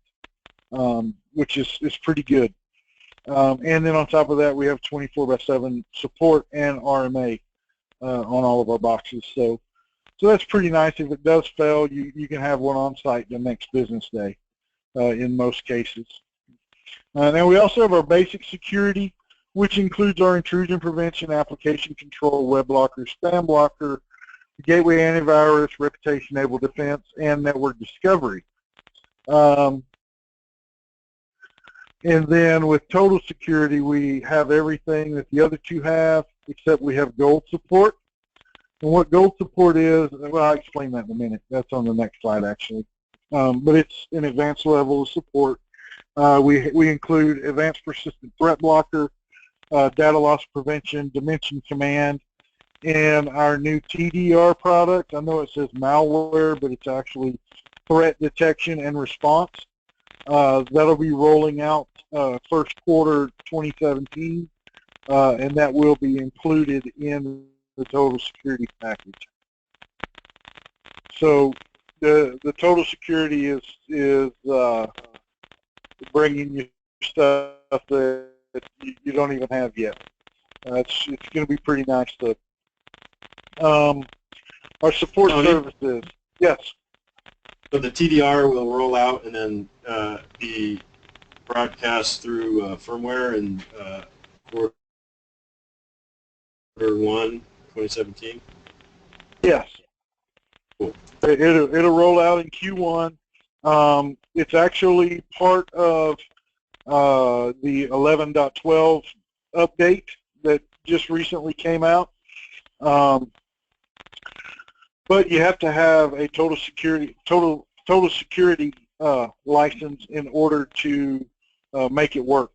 which is pretty good. And then on top of that, we have 24/7 support and RMA on all of our boxes. So that's pretty nice. If it does fail, you can have one on site the next business day in most cases. Now we also have our basic security, which includes our intrusion prevention, application control, web blocker, spam blocker, gateway antivirus, reputation-enabled defense, and network discovery. And then with total security, we have everything that the other 2 have, except we have gold support. And what gold support is, well, I'll explain that in a minute. That's on the next slide, actually. But it's an advanced level of support. We include advanced persistent threat blocker, data loss prevention, dimension command, and our new TDR product. I know it says malware, but it's actually threat detection and response. That'll be rolling out first quarter 2017, and that will be included in the total security package. So the total security is bringing you stuff that you don't even have yet. It's going to be pretty nice stuff. Our support services, yes. So the TDR will roll out and then be broadcast through firmware in quarter 1, 2017? Yes. Cool. It'll roll out in Q1. It's actually part of the 11.12 update that just recently came out. But you have to have a total security license in order to make it work.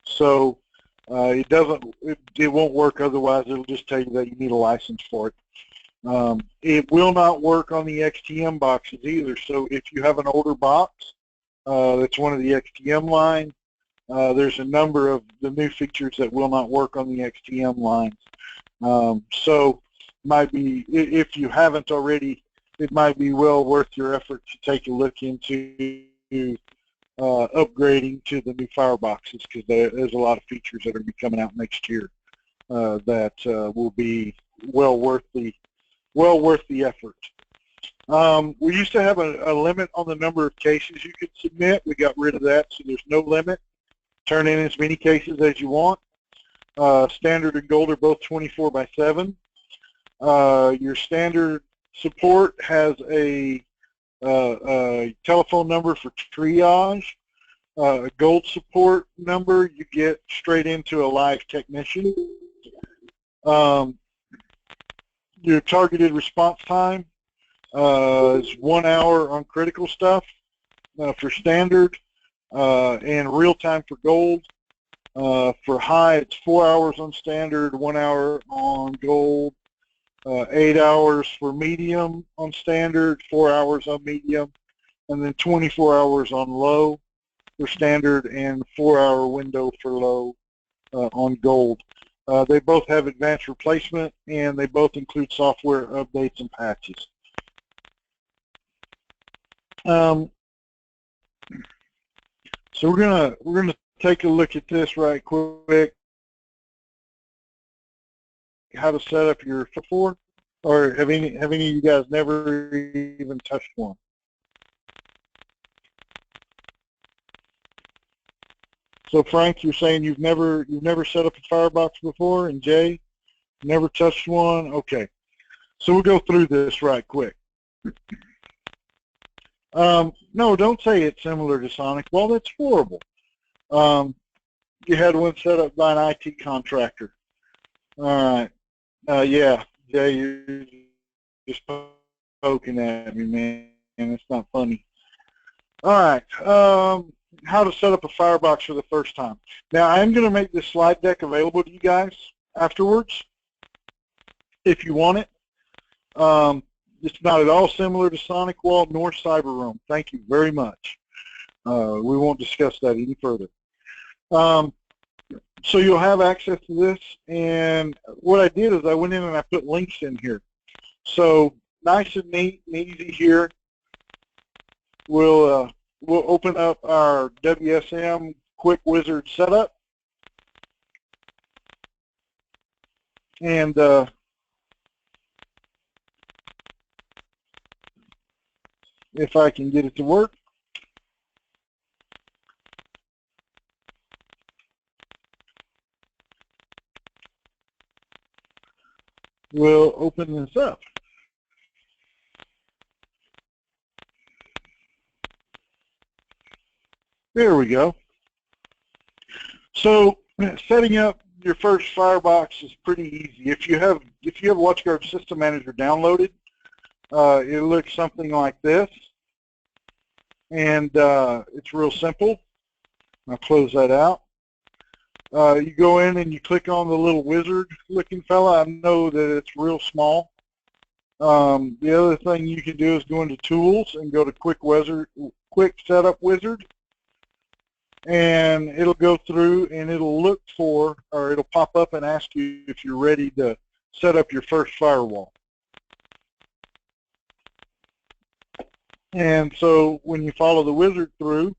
So it won't work otherwise. It'll just tell you that you need a license for it. It will not work on the XTM boxes either. So if you have an older box that's one of the XTM line, there's a number of the new features that will not work on the XTM lines. So might be, if you haven't already, it might be well worth your effort to take a look into upgrading to the new fireboxes, because there's a lot of features that are going to be coming out next year that will be well worth the effort. We used to have a limit on the number of cases you could submit. We got rid of that, so there's no limit. Turn in as many cases as you want. Standard and gold are both 24/7. Your standard support has a telephone number for triage. A gold support number, you get straight into a live technician. your targeted response time is 1 hour on critical stuff for standard, and real time for gold. For high, it's 4 hours on standard, 1 hour on gold, 8 hours for medium on standard, 4 hours on medium, and then 24 hours on low for standard, and 4-hour window for low on gold. They both have advanced replacement, and they both include software updates and patches. So we're gonna take a look at this right quick. How to set up your for, or have any of you guys never even touched one? So Frank, you're saying you've never set up a firebox before, and Jay, never touched one. Okay, so we'll go through this right quick. No, don't say it's similar to Sonic. Well, that's horrible. You had one set up by an IT contractor. All right. Yeah, Jay, you're just poking at me, man, and it's not funny. All right. How to set up a firebox for the first time. Now, I'm going to make this slide deck available to you guys afterwards if you want it. It's not at all similar to Sonic Wall nor Cyber Roam. Thank you very much. We won't discuss that any further. So you'll have access to this, and what I did is I went in and I put links in here. So nice and neat and easy here. We'll open up our WSM Quick Wizard setup, and if I can get it to work. We'll open this up. There we go. So setting up your first firebox is pretty easy. If you have WatchGuard System Manager downloaded, it looks something like this, and it's real simple. I'll close that out. You go in and you click on the little wizard looking fella. I know that it's real small. The other thing you can do is go into Tools and go to Quick Setup Wizard, and it'll go through and it'll look for, or it'll pop up and ask you if you're ready to set up your first firewall. And so when you follow the wizard through,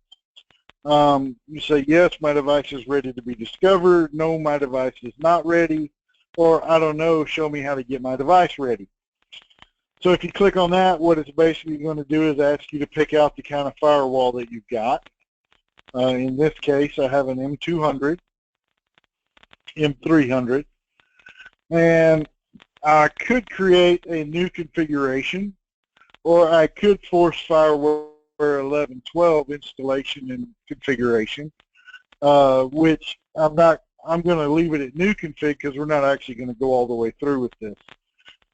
you say, yes, my device is ready to be discovered, no, my device is not ready, or I don't know, show me how to get my device ready. So if you click on that, what it's basically going to do is ask you to pick out the kind of firewall that you've got. In this case, I have an M200, M300, and I could create a new configuration, or I could force firewall 1112 installation and configuration, which I'm going to leave it at new config because we're not actually going to go all the way through with this.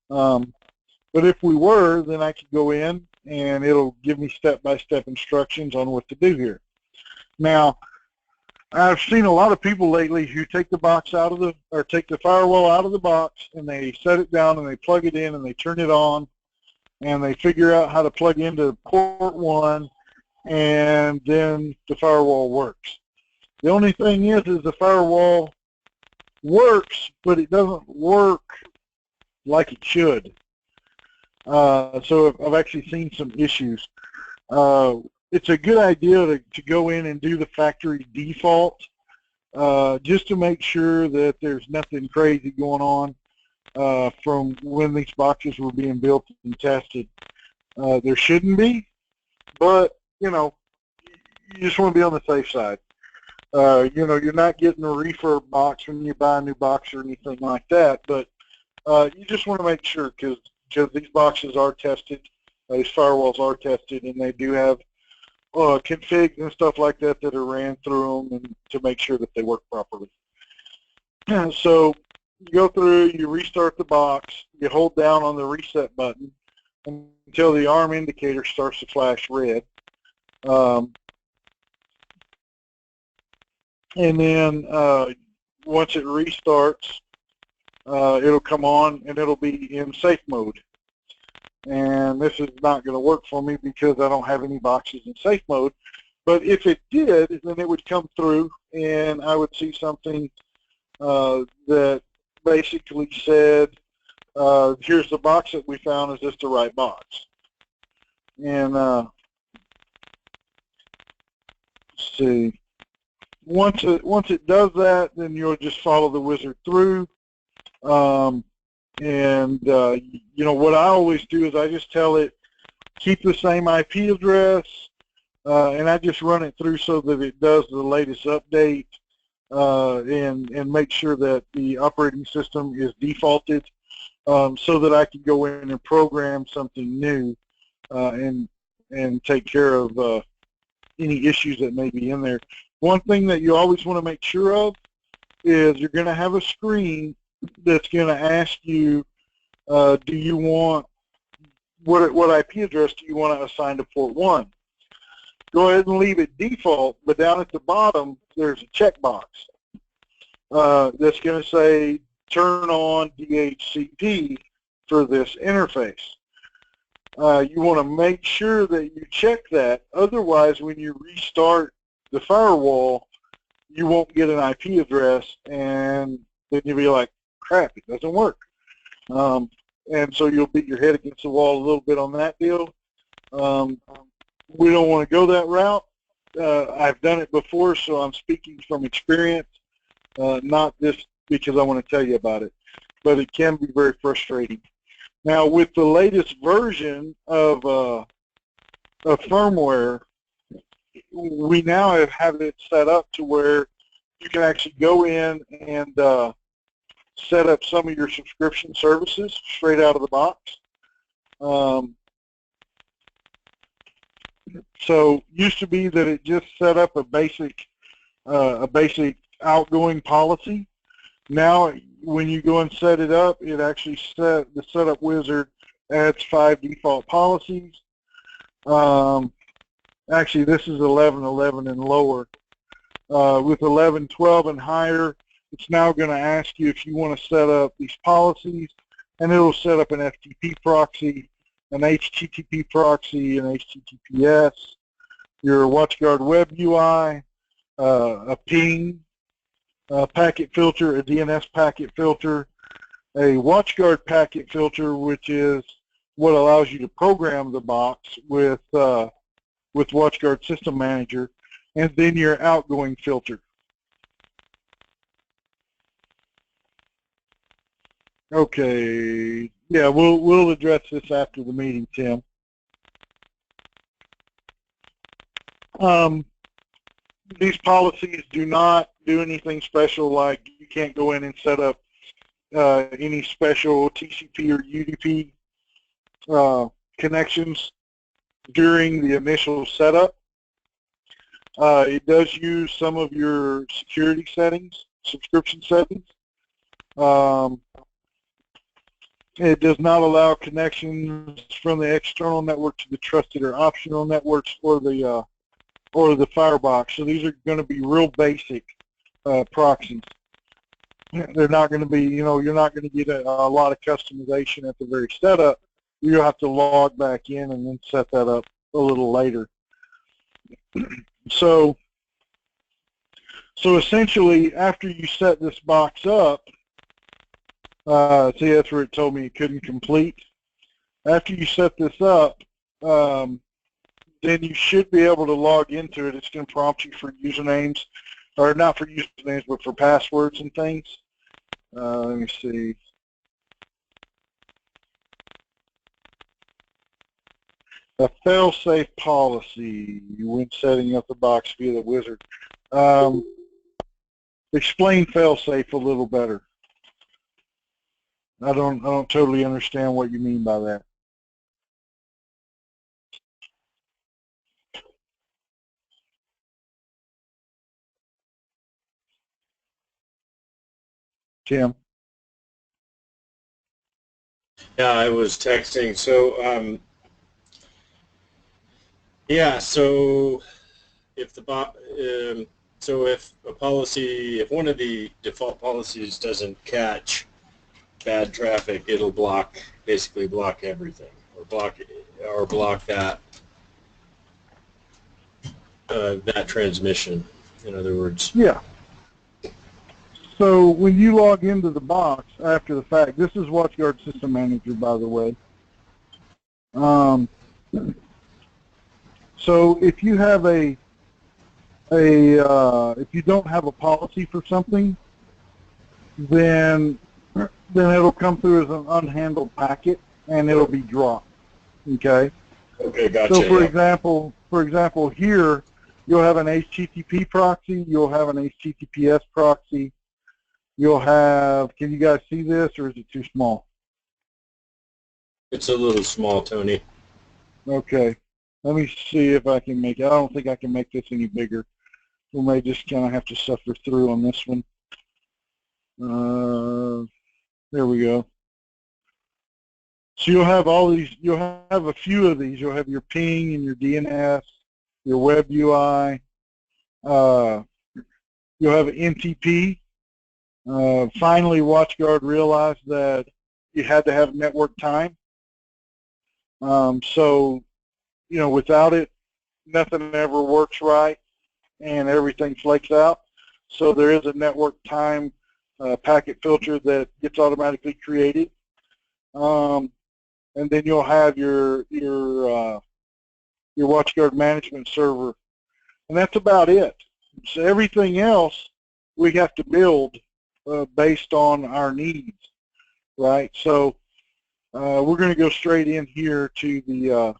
But if we were, then I could go in and it'll give me step-by-step instructions on what to do here. Now, I've seen a lot of people lately who take the box out of the, or take the firewall out of the box, and they set it down and they plug it in and they turn it on, and they figure out how to plug into port 1, and then the firewall works. The only thing is the firewall works, but it doesn't work like it should. So I've actually seen some issues. It's a good idea to go in and do the factory default just to make sure that there's nothing crazy going on from when these boxes were being built and tested. There shouldn't be, but you know, you just want to be on the safe side. You know, you're not getting a refurb box when you buy a new box or anything like that, but you just want to make sure because these boxes are tested, these firewalls are tested, and they do have configs and stuff like that that are ran through them and to make sure that they work properly. So you go through, you restart the box, you hold down on the reset button until the arm indicator starts to flash red. And then once it restarts, it'll come on and it'll be in safe mode. And this is not going to work for me because I don't have any boxes in safe mode. But if it did, then it would come through and I would see something that basically said, here's the box that we found, is this the right box? And let's see, once it does that, then you'll just follow the wizard through. You know, what I always do is I just tell it, keep the same IP address, and I just run it through so that it does the latest update, and make sure that the operating system is defaulted, so that I can go in and program something new, and take care of any issues that may be in there. One thing that you always want to make sure of is you're going to have a screen that's going to ask you, do you want, what IP address do you want to assign to port 1? Go ahead and leave it default, but down at the bottom there's a checkbox that's going to say turn on DHCP for this interface. You want to make sure that you check that, otherwise when you restart the firewall you won't get an IP address and then you'll be like, crap, it doesn't work. And so you'll beat your head against the wall a little bit on that deal. We don't want to go that route. I've done it before, so I'm speaking from experience, not just because I want to tell you about it, but it can be very frustrating. Now, with the latest version of firmware, we now have it set up to where you can actually go in and set up some of your subscription services straight out of the box. So used to be that it just set up a basic outgoing policy. Now when you go and set it up, it actually the setup wizard adds 5 default policies. Actually, this is 11.11 and lower. With 11.12 and higher, it's now going to ask you if you want to set up these policies, and it'll set up an FTP proxy, an HTTP proxy, an HTTPS, your WatchGuard web UI, a ping, a packet filter, a DNS packet filter, a WatchGuard packet filter, which is what allows you to program the box with WatchGuard System Manager, and then your outgoing filter. Okay, yeah, we'll address this after the meeting, Tim. These policies do not do anything special, like you can't go in and set up any special TCP or UDP connections during the initial setup. It does use some of your security settings, subscription settings. It does not allow connections from the external network to the trusted or optional networks or the firebox. So these are going to be real basic proxies. They're not going to be, you know, you're not going to get a lot of customization at the very setup. You'll have to log back in and then set that up a little later. So essentially, after you set this box up, see, that's where it told me it couldn't complete. After you set this up, then you should be able to log into it. It's going to prompt you for usernames, or not for usernames, but for passwords and things. Let me see. A fail-safe policy when setting up the box via the wizard. Explain fail-safe a little better. I don't totally understand what you mean by that. Tim? I was texting. So, yeah, so if so if a policy, if one of the default policies doesn't catch bad traffic, it'll basically block everything, or block that transmission. In other words. Yeah. So when you log into the box after the fact, this is WatchGuard System Manager, by the way. So if you have if you don't have a policy for something, then it'll come through as an unhandled packet and it'll be dropped. Okay. Okay, gotcha. So for example, here you'll have an HTTP proxy, you'll have an HTTPS proxy, you'll have. Can you guys see this, or is it too small? It's a little small, Tony. Okay. Let me see if I can make it. I don't think I can make this any bigger. We may just kind of have to suffer through on this one. There we go. So you'll have all these, you'll have a few of these. You'll have your ping and your DNS, your web UI. You'll have NTP. Finally, WatchGuard realized that you had to have network time. So, you know, without it, nothing ever works right and everything flakes out. So there is a network time packet filter that gets automatically created. And then you'll have your WatchGuard management server, and that's about it. So everything else we have to build based on our needs, right? So we're going to go straight in here to the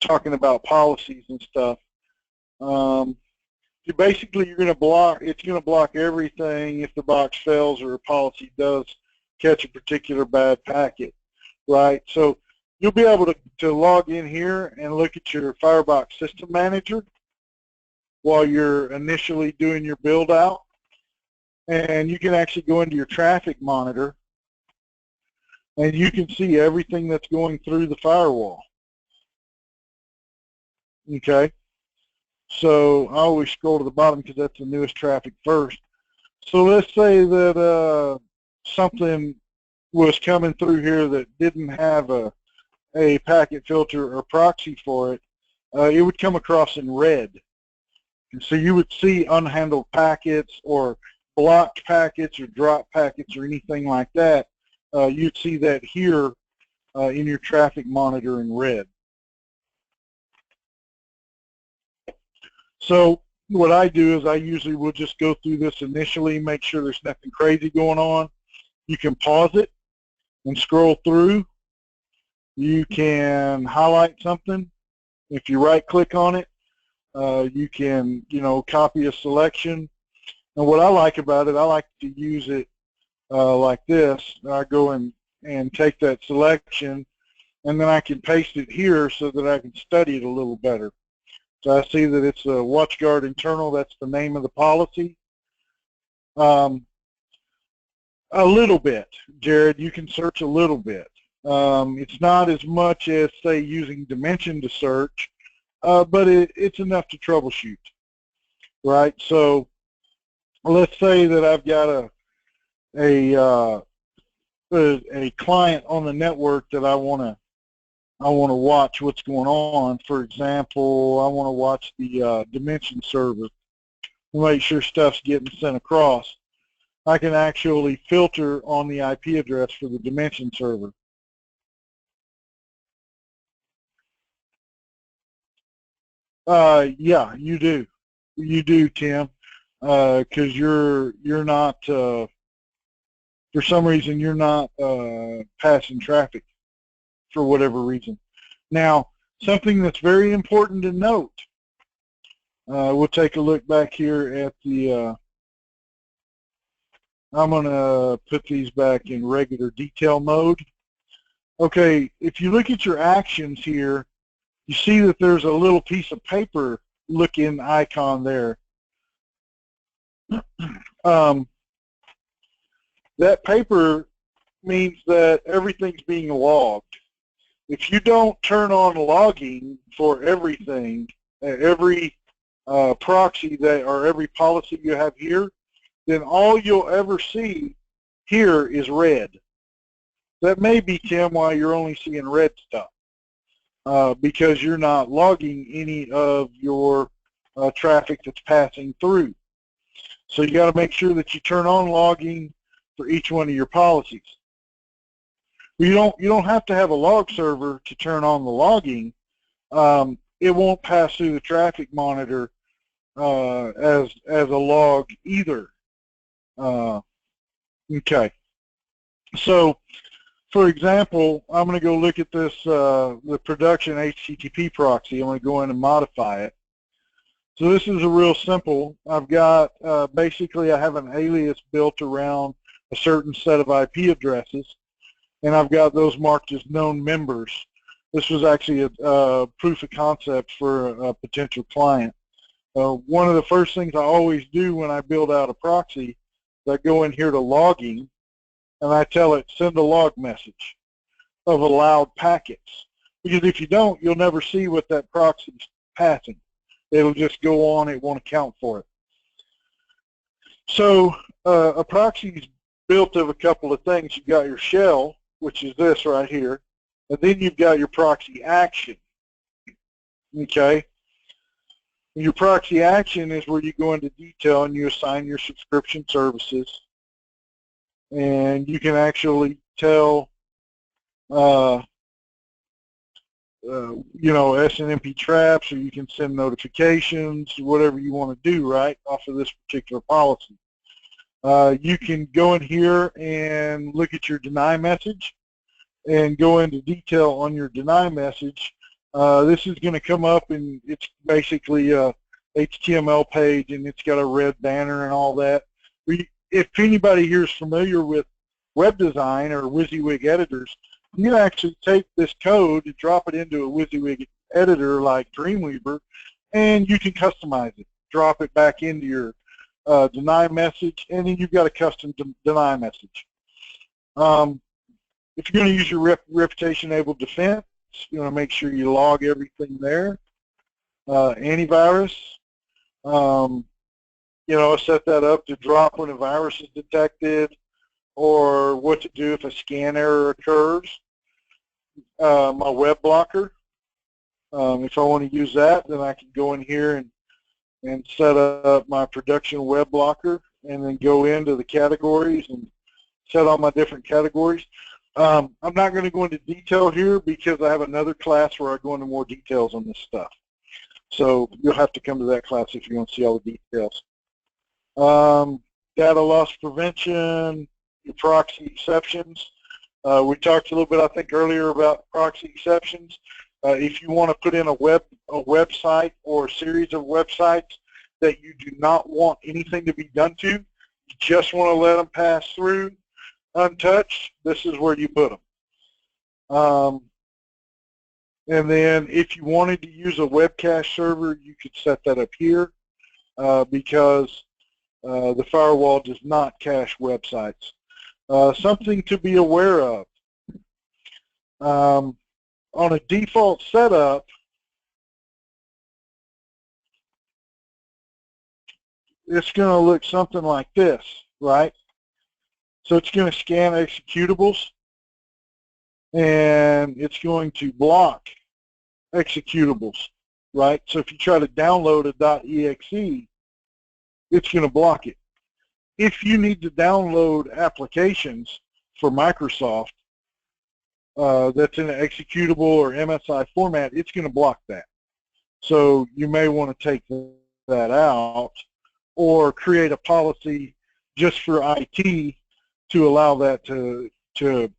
talking about policies and stuff. Basically, you're going to block. It's going to block everything if the box fails or a policy does catch a particular bad packet, right? So you'll be able to log in here and look at your Firebox System Manager while you're initially doing your build out, and you can actually go into your traffic monitor and you can see everything that's going through the firewall. Okay, so I always scroll to the bottom because that's the newest traffic first. So let's say that something was coming through here that didn't have a packet filter or proxy for it. It would come across in red. And so you would see unhandled packets or blocked packets or drop packets or anything like that. You'd see that here in your traffic monitor in red. So what I do is I usually will just go through this initially, make sure there's nothing crazy going on. You can pause it and scroll through. You can highlight something. If you right click on it, you can, you know, copy a selection. And what I like about it, I like to use it like this. I go and take that selection, and then I can paste it here so that I can study it a little better. So I see that it's a WatchGuard internal. That's the name of the policy. A little bit, Jared. You can search a little bit. It's not as much as, say, using Dimension to search, but it's enough to troubleshoot, right? So let's say that I've got a client on the network that I want to watch what's going on. For example, I want to watch the Dimension server to make sure stuff's getting sent across. I can actually filter on the IP address for the Dimension server. Yeah, you do. You do, Tim, because you're not, for some reason, you're not passing traffic for whatever reason. Now, something that's very important to note, we'll take a look back here at the, I'm going to put these back in regular detail mode. Okay, if you look at your actions here, you see that there's a little piece of paper looking icon there. That paper means that everything's being logged. If you don't turn on logging for everything, every proxy that, or every policy you have here, then all you'll ever see here is red. That may be, Tim, why you're only seeing red stuff, because you're not logging any of your traffic that's passing through. So you got to make sure that you turn on logging for each one of your policies. You don't have to have a log server to turn on the logging. It won't pass through the traffic monitor as a log either. Okay. So, for example, I'm going to go look at this the production HTTP proxy. I'm going to go in and modify it. So this is a real simple. I've got basically I have an alias built around a certain set of IP addresses, and I've got those marked as known members. This was actually a proof of concept for a potential client. One of the first things I always do when I build out a proxy is I go in here to logging, and I tell it send a log message of allowed packets. Because if you don't, you'll never see what that proxy is passing. It'll just go on, it won't account for it. So a proxy is built of a couple of things. You've got your shell, which is this right here, and then you've got your proxy action. Okay? Your proxy action is where you go into detail and you assign your subscription services, and you can actually tell you know, SNMP traps, or you can send notifications, whatever you want to do, right, off of this particular policy. You can go in here and look at your deny message and go into detail on your deny message. This is going to come up, and it's basically a HTML page, and it's got a red banner and all that. If anybody here is familiar with web design or WYSIWYG editors, you can actually take this code and drop it into a WYSIWYG editor like Dreamweaver, and you can customize it. Drop it back into your deny message, and then you've got a custom deny message. If you're going to use your reputation-enabled defense, you want to make sure you log everything there. Antivirus, you know, set that up to drop when a virus is detected, or what to do if a scan error occurs. My web blocker, if I want to use that, then I can go in here and set up my production web blocker, and then go into the categories and set all my different categories. I'm not going to go into detail here because I have another class where I go into more details on this stuff. So you'll have to come to that class if you want to see all the details. Data loss prevention, your proxy exceptions. We talked a little bit, I think, earlier about proxy exceptions. If you want to put in a website or a series of websites that you do not want anything to be done to, you just want to let them pass through untouched, this is where you put them. And then if you wanted to use a web cache server, you could set that up here because the firewall does not cache websites. Something to be aware of. On a default setup, it's going to look something like this, right? So it's going to scan executables, and it's going to block executables, right? So if you try to download a .exe, it's going to block it. If you need to download applications for Microsoft that's in an executable or MSI format, it's going to block that. So you may want to take that out or create a policy just for IT to allow that to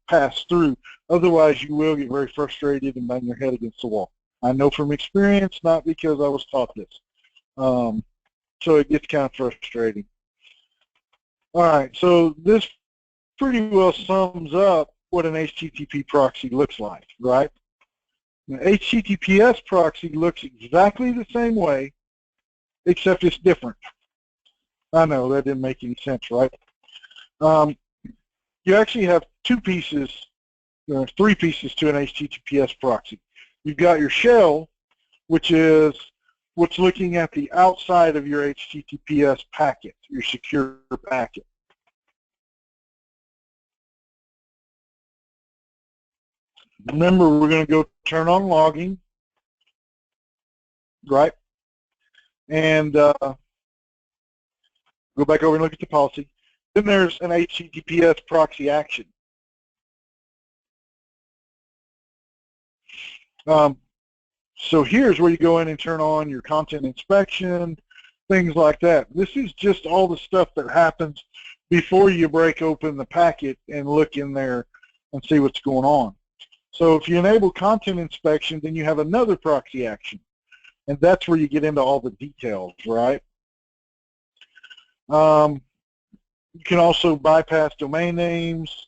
pass through. Otherwise, you will get very frustrated and bang your head against the wall. I know from experience, not because I was taught this. So it gets kind of frustrating. All right, so this pretty well sums up what an HTTP proxy looks like, right? An HTTPS proxy looks exactly the same way, except it's different. I know, that didn't make any sense, right? you actually have two pieces, three pieces to an HTTPS proxy. You've got your shell, which is what's looking at the outside of your HTTPS packet, your secure packet. Remember, we're going to go turn on logging, right? And go back over and look at the policy. Then there's an HTTPS proxy action. So here's where you go in and turn on your content inspection, things like that. This is just all the stuff that happens before you break open the packet and look in there and see what's going on. So if you enable content inspection, then you have another proxy action, and that's where you get into all the details, right? You can also bypass domain names,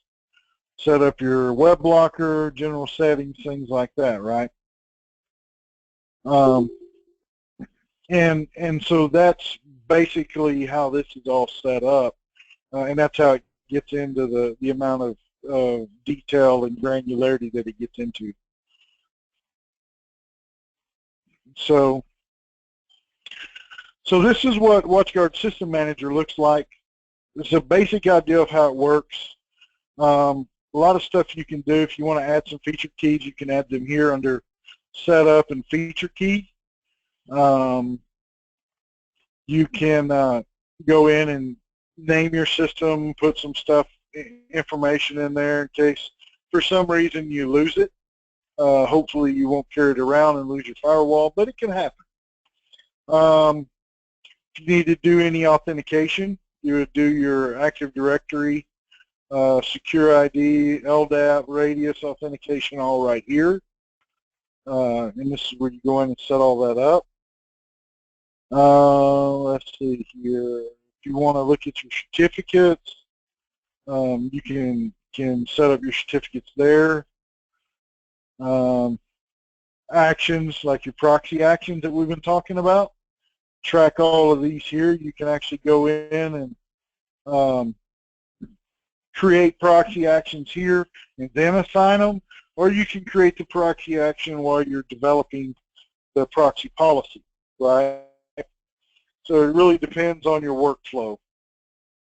set up your web blocker, general settings, things like that, right? And so that's basically how this is all set up, and that's how it gets into the amount of detail and granularity that it gets into. So this is what WatchGuard System Manager looks like. It's a basic idea of how it works. A lot of stuff you can do. If you want to add some feature keys, you can add them here under Setup and Feature Key. You can go in and name your system, put some stuff, information in there in case for some reason you lose it. Hopefully you won't carry it around and lose your firewall, but it can happen. If you need to do any authentication, you would do your Active Directory, Secure ID, LDAP, Radius authentication all right here. And this is where you go in and set all that up. Let's see here. If you want to look at your certificates, you can set up your certificates there. Actions, like your proxy actions that we've been talking about, track all of these here. You can actually go in and create proxy actions here and then assign them, or you can create the proxy action while you're developing the proxy policy, right? So it really depends on your workflow.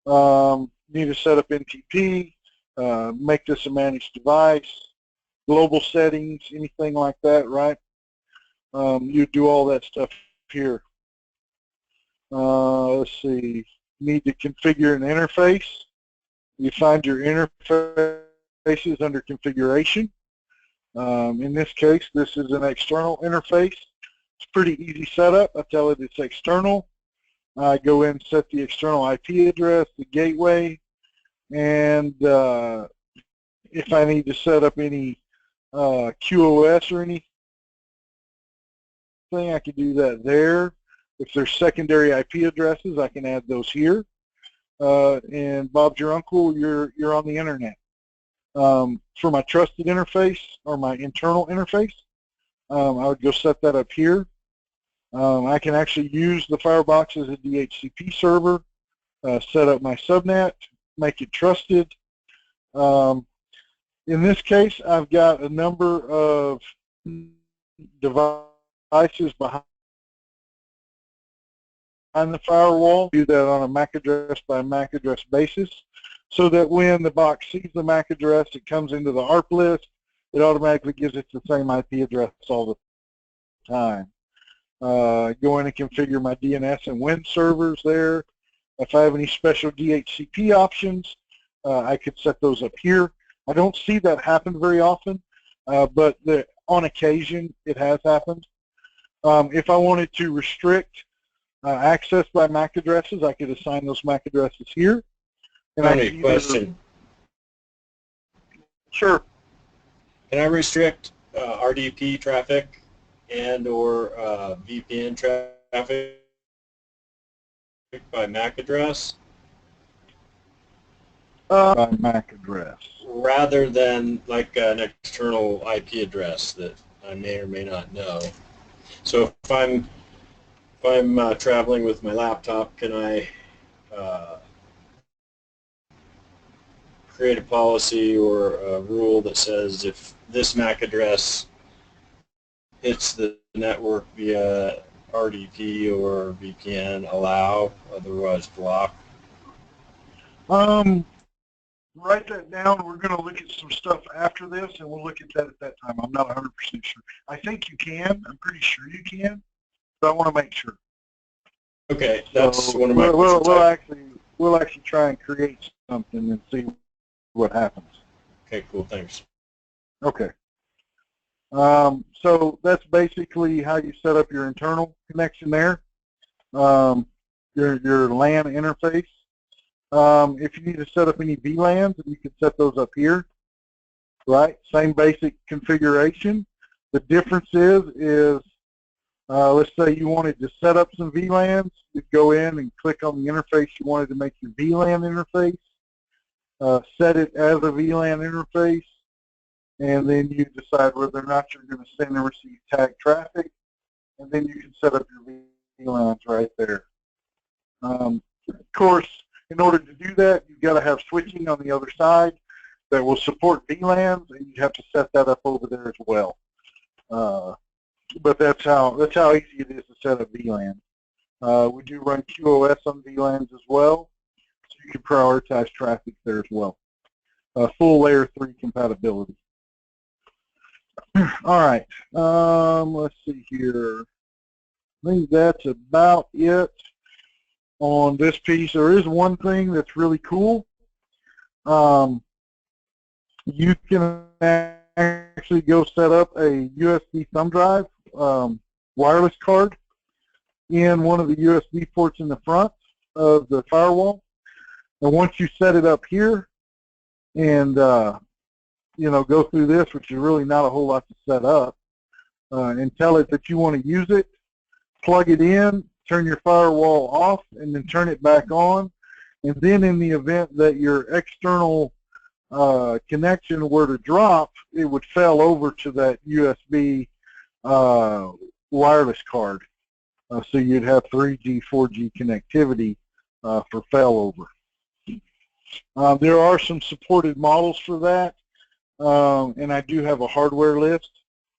You need to set up NTP, make this a managed device, global settings, anything like that, right? You do all that stuff here. Let's see, you need to configure an interface. You find your interfaces under configuration. In this case, this is an external interface. It's pretty easy setup. I tell it it's external. I go in and set the external IP address, the gateway, and if I need to set up any QoS or anything, I can do that there. If there's secondary IP addresses, I can add those here. And Bob's your uncle, you're on the internet. For my trusted interface or my internal interface, I would go set that up here. I can actually use the Firebox as a DHCP server, set up my subnet, make it trusted. In this case, I've got a number of devices behind the firewall. Do that on a MAC address by MAC address basis, so that when the box sees the MAC address, it comes into the ARP list, it automatically gives it the same IP address all the time. Go in and configure my DNS and WIN servers there. If I have any special DHCP options, I could set those up here. I don't see that happen very often, but on occasion it has happened. If I wanted to restrict access by MAC addresses, I could assign those MAC addresses here. And Tony, question. Sure. Can I restrict RDP traffic and or VPN traffic by MAC address? By MAC address. Rather than like an external IP address that I may or may not know. So if I'm traveling with my laptop, can I create a policy or a rule that says if this MAC address hits the network via RDP or VPN, allow, otherwise block? Write that down. We're going to look at some stuff after this, and we'll look at that at that time. I'm not 100% sure. I think you can. I'm pretty sure you can, but I want to make sure. Okay, that's so one of my questions. We'll actually try and create something and see what happens. Okay, cool. Thanks. Okay. So that's basically how you set up your internal connection there, your LAN interface. If you need to set up any VLANs, you can set those up here, right? Same basic configuration. The difference is let's say you wanted to set up some VLANs, you'd go in and click on the interface you wanted to make your VLAN interface, set it as a VLAN interface, and then you decide whether or not you're going to send and receive tag traffic, and then you can set up your VLANs right there. Of course, in order to do that, you've got to have switching on the other side that will support VLANs, and you have to set that up over there as well. But that's how easy it is to set up VLAN. We do run QoS on VLANs as well, so you can prioritize traffic there as well. Full layer 3 compatibility. All right, let's see here. I think that's about it on this piece. There is one thing that's really cool. You can actually go set up a USB thumb drive wireless card in one of the USB ports in the front of the firewall. And once you set it up here and you know, go through this, which is really not a whole lot to set up, and tell it that you want to use it, plug it in, turn your firewall off, and then turn it back on. And then in the event that your external connection were to drop, it would fail over to that USB wireless card. So you'd have 3G, 4G connectivity for failover. There are some supported models for that, and I do have a hardware list,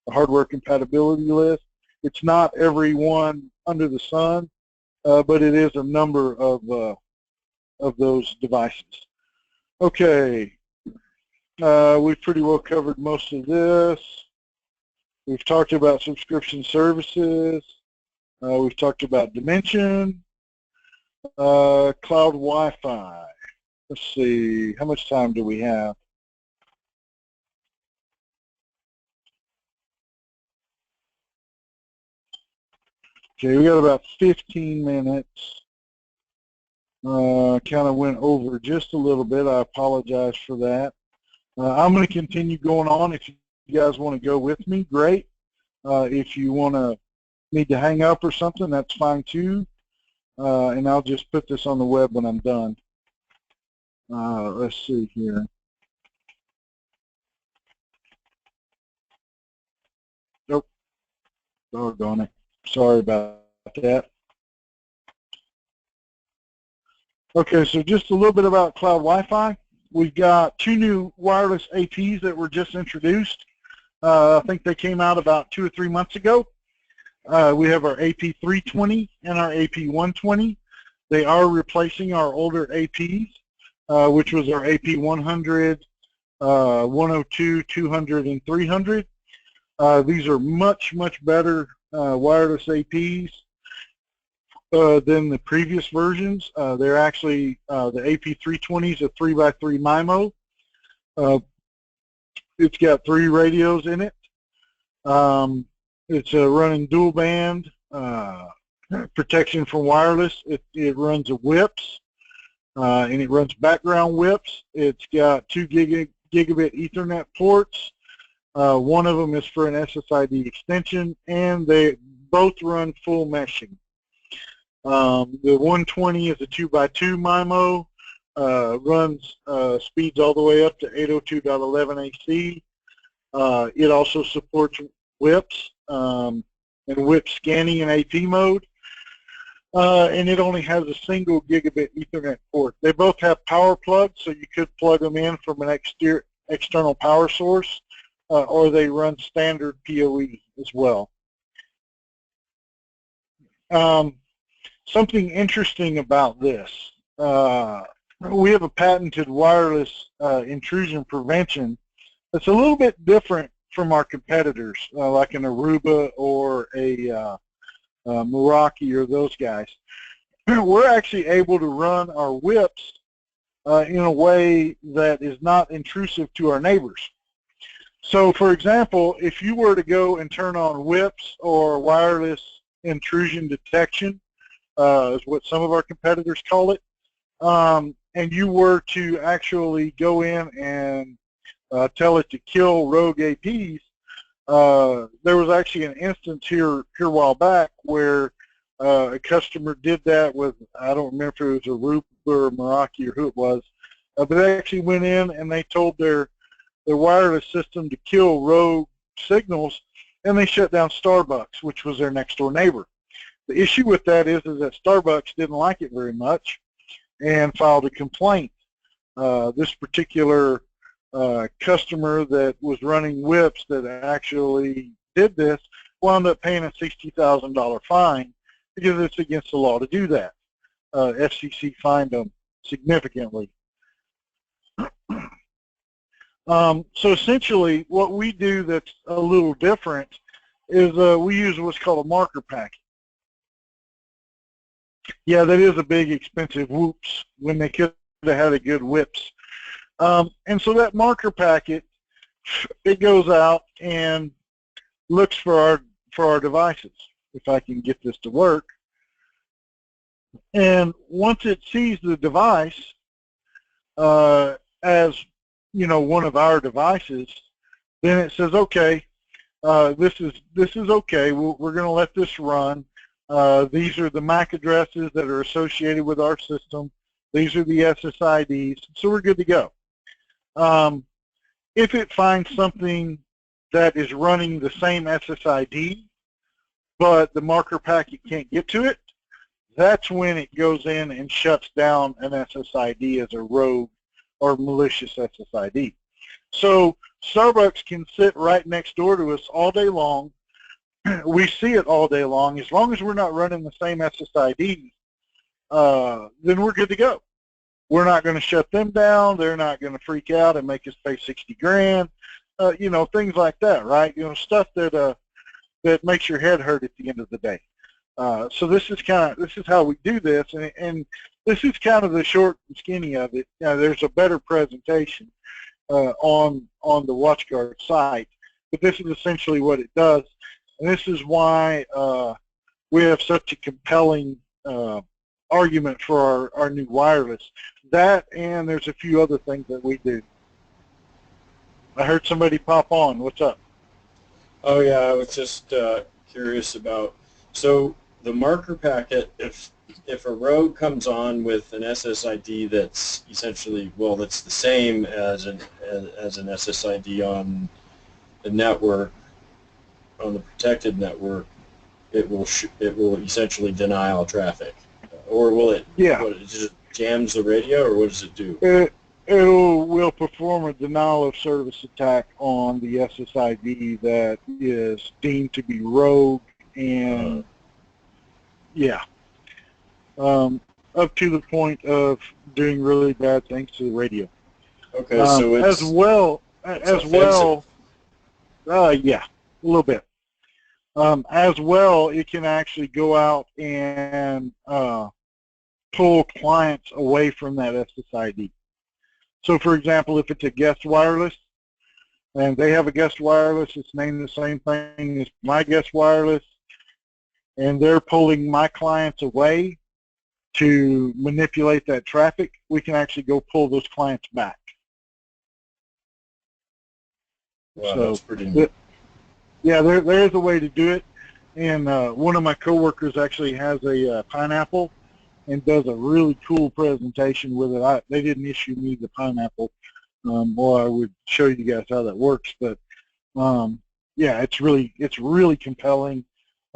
a hardware compatibility list. It's not every one under the sun, but it is a number of those devices. Okay, we've pretty well covered most of this. We've talked about subscription services. We've talked about dimension, cloud Wi-Fi. Let's see, how much time do we have? Okay, we got about 15 minutes. Kind of went over just a little bit. I apologize for that. I'm going to continue going on. If you guys want to go with me, great. If you need to hang up or something, that's fine too. And I'll just put this on the web when I'm done. Let's see here. Nope. Doggone it. Sorry about that. Okay, so just a little bit about cloud Wi-Fi. We've got 2 new wireless APs that were just introduced. I think they came out about 2 or 3 months ago. We have our AP320 and our AP120. They are replacing our older APs, which was our AP100, 102, 200, and 300. These are much, much better wireless APs than the previous versions. They're actually, the AP320 is a 3x3 MIMO. It's got 3 radios in it. It's running dual band protection from wireless. It runs a WIPS, and it runs background WIPS. It's got 2 gigabit Ethernet ports. One of them is for an SSID extension, and they both run full meshing. The 120 is a 2x2 MIMO, runs speeds all the way up to 802.11 AC. It also supports WIPS and WIP scanning in AP mode. and it only has a single gigabit Ethernet port. They both have power plugs, so you could plug them in from an external power source, or they run standard PoE as well. Something interesting about this, we have a patented wireless intrusion prevention that's a little bit different from our competitors, like an Aruba or a Meraki or those guys. We're actually able to run our whips in a way that is not intrusive to our neighbors. So, for example, if you were to go and turn on whips or wireless intrusion detection, is what some of our competitors call it, and you were to actually go in and tell it to kill rogue APs, there was actually an instance here a while back where a customer did that with, I don't remember if it was Aruba or Meraki or who it was, but they actually went in and they told their wireless system to kill rogue signals, and they shut down Starbucks, which was their next door neighbor. The issue with that is that Starbucks didn't like it very much and filed a complaint. This particular customer that was running whips that actually did this wound up paying a $60,000 fine because it's against the law to do that. FCC fined them significantly. So essentially what we do that's a little different is we use what's called a marker packet. Yeah, that is a big expensive whoops when they could have had a good whips. And so that marker packet, it goes out and looks for our devices, if I can get this to work. And once it sees the device as, you know, one of our devices, then it says, okay, this is okay. We're going to let this run. These are the MAC addresses that are associated with our system. These are the SSIDs, so we're good to go. If it finds something that is running the same SSID, but the marker packet can't get to it, that's when it goes in and shuts down an SSID as a rogue or malicious SSID. So Starbucks can sit right next door to us all day long. We see it all day long. As long as we're not running the same SSID, then we're good to go. We're not going to shut them down. They're not going to freak out and make us pay 60 grand. You know, things like that, right? You know, stuff that that makes your head hurt at the end of the day. So this is how we do this, and this is kind of the short and skinny of it. There's a better presentation on the WatchGuard site, but this is essentially what it does, and this is why we have such a compelling argument for our new wireless. That, and there's a few other things that we do. I heard somebody pop on. What's up? Oh yeah, I was just curious about, so the marker packet, if a rogue comes on with an SSID that's essentially, well, that's the same as an SSID on the network, on the protected network, it will essentially deny all traffic, or will it? Yeah. What, it just jams the radio, or what does it do? It will perform a denial of service attack on the SSID that is deemed to be rogue, and yeah, up to the point of doing really bad things to the radio. Okay, so it's as well, yeah, a little bit. As well, it can actually go out and pull clients away from that SSID. So, for example, if it's a guest wireless, and they have a guest wireless, it's named the same thing as my guest wireless, and they're pulling my clients away to manipulate that traffic, we can actually go pull those clients back. Wow, so that's pretty neat. Yeah, there is a way to do it, and one of my coworkers actually has a pineapple and does a really cool presentation with it. They didn't issue me the pineapple, or I would show you guys how that works. But yeah, it's really compelling.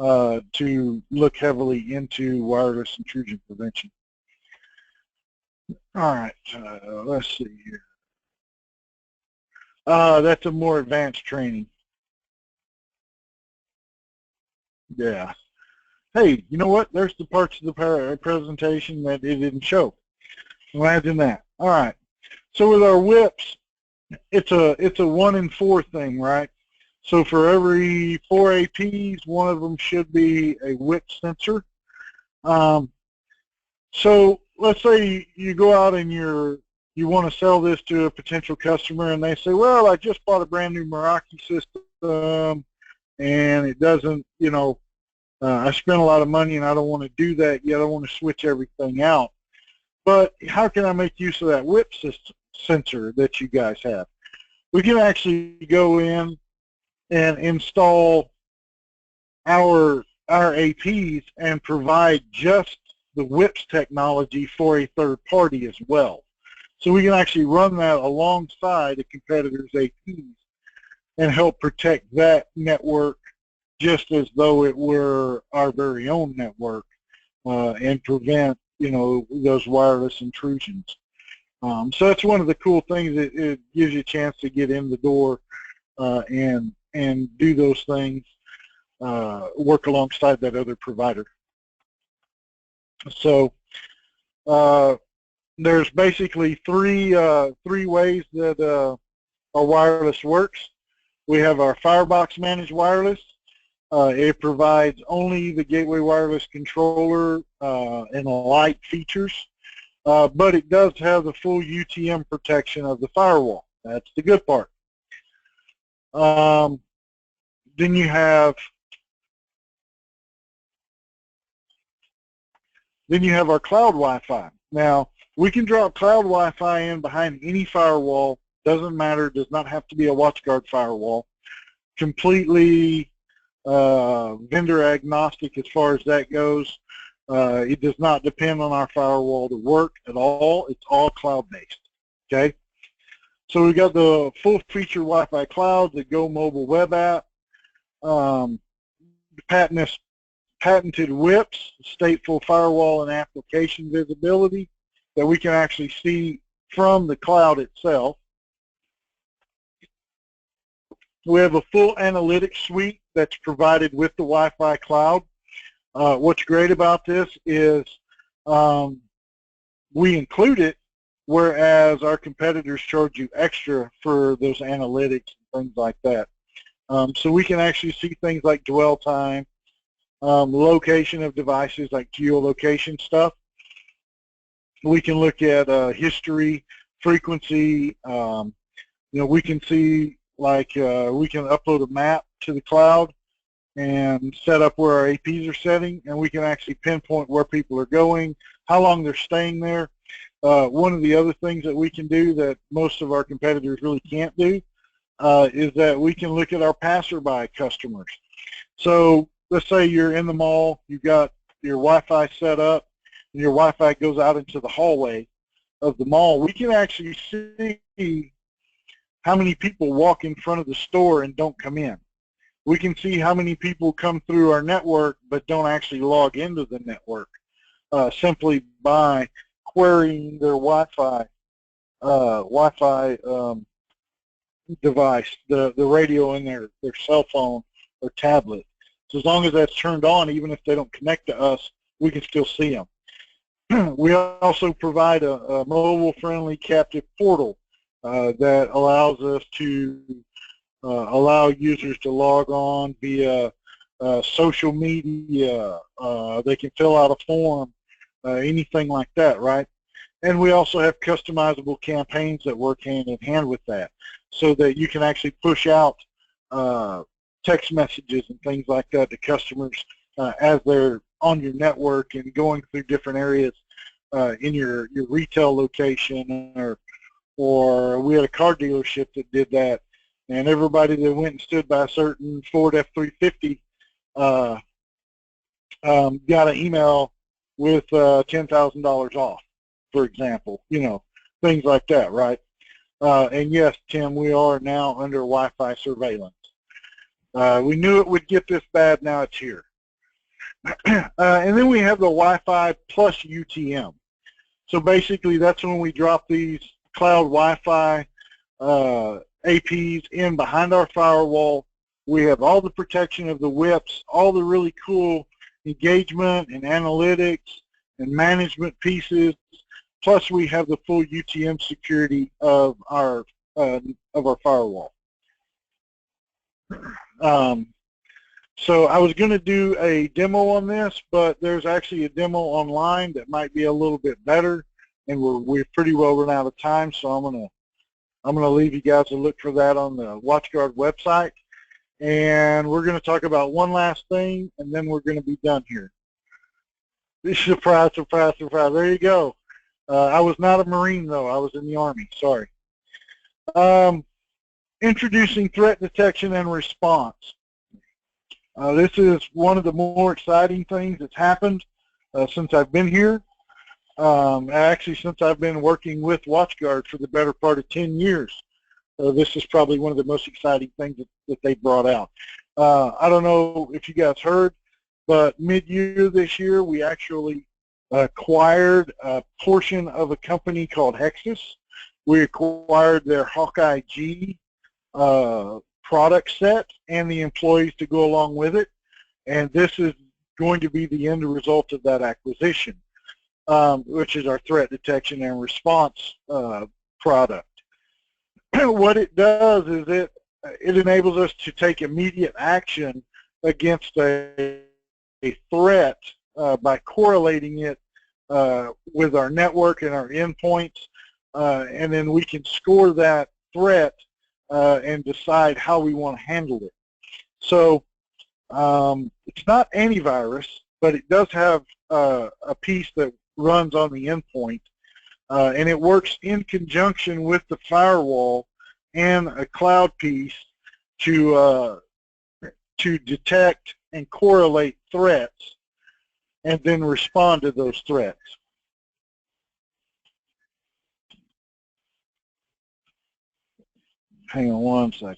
to look heavily into wireless intrusion prevention. All right, let's see here. That's a more advanced training. Yeah. Hey, you know what? There's the parts of the presentation that it didn't show. Imagine that. All right. So with our whips, it's a 1 in 4 thing, right? So for every 4 APs, one of them should be a whip sensor. So let's say you go out and you want to sell this to a potential customer, and they say, well, I just bought a brand new Meraki system, and it doesn't, I spent a lot of money, and I don't want to do that yet. I want to switch everything out. But how can I make use of that whip system sensor that you guys have? We can actually go in and install our APs and provide just the whips technology for a third party as well. So we can actually run that alongside a competitor's APs and help protect that network just as though it were our very own network, and prevent, those wireless intrusions. So that's one of the cool things. It gives you a chance to get in the door and do those things, work alongside that other provider. So there's basically three ways that our wireless works. We have our Firebox Managed Wireless. It provides only the Gateway Wireless Controller and light features, but it does have the full UTM protection of the firewall. That's the good part. Then you have our cloud Wi-Fi. Now, we can drop cloud Wi-Fi in behind any firewall. Doesn't matter. Does not have to be a WatchGuard firewall. Completely vendor agnostic as far as that goes. It does not depend on our firewall to work at all. It's all cloud-based. Okay. So we got the full feature Wi-Fi cloud, the Go mobile web app, patented whips, stateful firewall and application visibility that we can actually see from the cloud itself. We have a full analytics suite that's provided with the Wi-Fi cloud. What's great about this is we include it, whereas our competitors charge you extra for those analytics and things like that. So we can actually see things like dwell time, location of devices like geolocation stuff. We can look at history, frequency. We can see, like, we can upload a map to the cloud and set up where our APs are setting, and we can actually pinpoint where people are going, how long they're staying there. One of the other things that we can do that most of our competitors really can't do is that we can look at our passerby customers. So let's say you're in the mall, you've got your Wi-Fi set up, and your Wi-Fi goes out into the hallway of the mall. We can actually see how many people walk in front of the store and don't come in. We can see how many people come through our network but don't actually log into the network, simply by querying their Wi-Fi device, the radio in their cell phone or tablet. So as long as that's turned on, even if they don't connect to us, we can still see them. We also provide a mobile-friendly captive portal that allows us to allow users to log on via social media. They can fill out a form, anything like that, right? And we also have customizable campaigns that work hand in hand with that, so that you can actually push out text messages and things like that to customers as they're on your network and going through different areas in your retail location, or we had a car dealership that did that, and everybody that went and stood by a certain Ford F-350 got an email with $10,000 off, for example, things like that, right? And yes, Tim, we are now under Wi-Fi surveillance. We knew it would get this bad, now it's here. And then we have the Wi-Fi plus UTM. So basically, that's when we drop these cloud Wi-Fi APs in behind our firewall. We have all the protection of the WIPs, all the really cool engagement and analytics and management pieces. Plus, we have the full UTM security of our firewall. So I was going to do a demo on this, but there's actually a demo online that might be a little bit better, and we're pretty well run out of time. So I'm gonna leave you guys to look for that on the WatchGuard website, and we're going to talk about one last thing, and then we're going to be done here. Surprise, surprise, surprise! There you go. I was not a Marine though; I was in the Army. Sorry. Introducing threat detection and response. This is one of the more exciting things that's happened since I've been here. Actually, since I've been working with WatchGuard for the better part of 10 years. This is probably one of the most exciting things that they brought out. I don't know if you guys heard, but mid-year this year, we actually acquired a portion of a company called Hexus. We acquired their Hawkeye G product set and the employees to go along with it, and this is going to be the end result of that acquisition, which is our threat detection and response product. What it does is it enables us to take immediate action against a threat by correlating it with our network and our endpoints, and then we can score that threat and decide how we want to handle it. So it's not antivirus, but it does have a piece that runs on the endpoint, and it works in conjunction with the firewall and a cloud piece to detect and correlate threats and then respond to those threats. Hang on one second.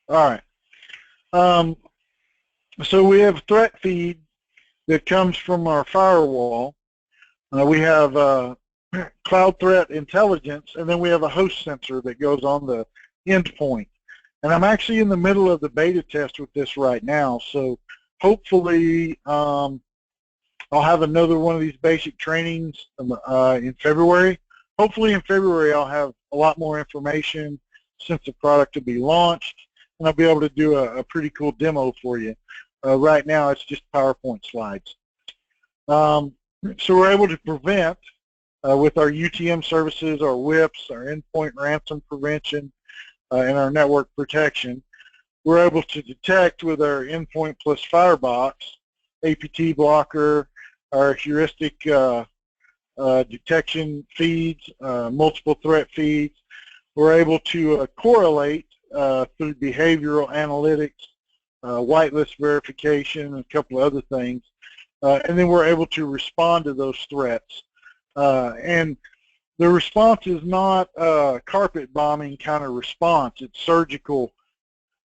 All right. So we have threat feed that comes from our firewall. We have cloud threat intelligence, and then we have a host sensor that goes on the endpoint. And I'm actually in the middle of the beta test with this right now, so hopefully I'll have another one of these basic trainings in February. Hopefully in February I'll have a lot more information since the product will be launched, and I'll be able to do a pretty cool demo for you. Right now it's just PowerPoint slides. So we're able to prevent with our UTM services, our WIPs, our endpoint ransom prevention, and our network protection. We're able to detect with our endpoint plus firebox, APT blocker, our heuristic detection feeds, multiple threat feeds. We're able to correlate through behavioral analytics, whitelist verification, and a couple of other things. And then we're able to respond to those threats. And the response is not a carpet bombing kind of response. It's surgical.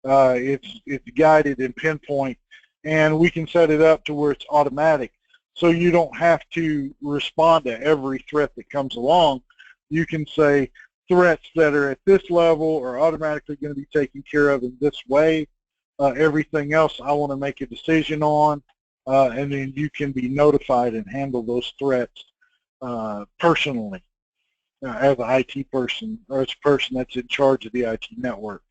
It's guided and pinpoint, and we can set it up to where it's automatic. So you don't have to respond to every threat that comes along. You can say threats that are at this level are automatically going to be taken care of in this way. Everything else I want to make a decision on, and then you can be notified and handle those threats personally as an IT person or as a person that's in charge of the IT network.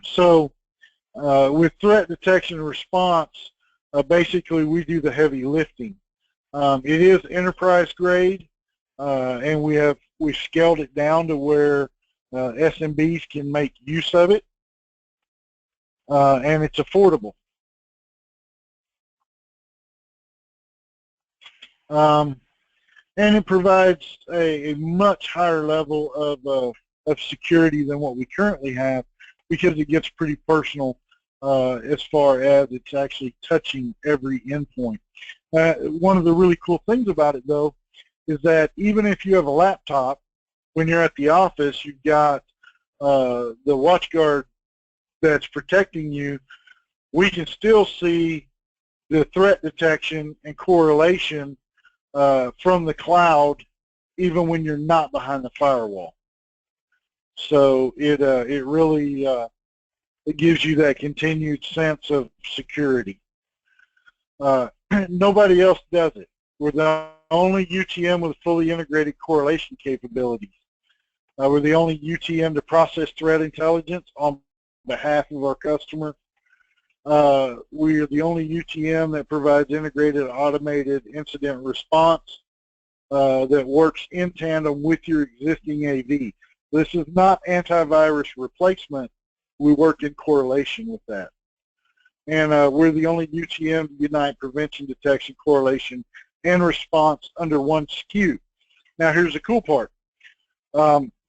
So with threat detection and response, basically we do the heavy lifting. It is enterprise grade, and we've scaled it down to where SMBs can make use of it, and it's affordable. And it provides a much higher level of security than what we currently have, because it gets pretty personal as far as it's actually touching every endpoint. One of the really cool things about it, though, is that even if you have a laptop when you're at the office, you've got the WatchGuard that's protecting you. We can still see the threat detection and correlation from the cloud, even when you're not behind the firewall. So it really it gives you that continued sense of security. Nobody else does it. We're the only UTM with fully integrated correlation capabilities. We're the only UTM to process threat intelligence on behalf of our customer. We are the only UTM that provides integrated automated incident response that works in tandem with your existing AV. This is not antivirus replacement. We work in correlation with that. And we're the only UTM to unite prevention, detection, correlation, and response under one SKU. Now here's the cool part.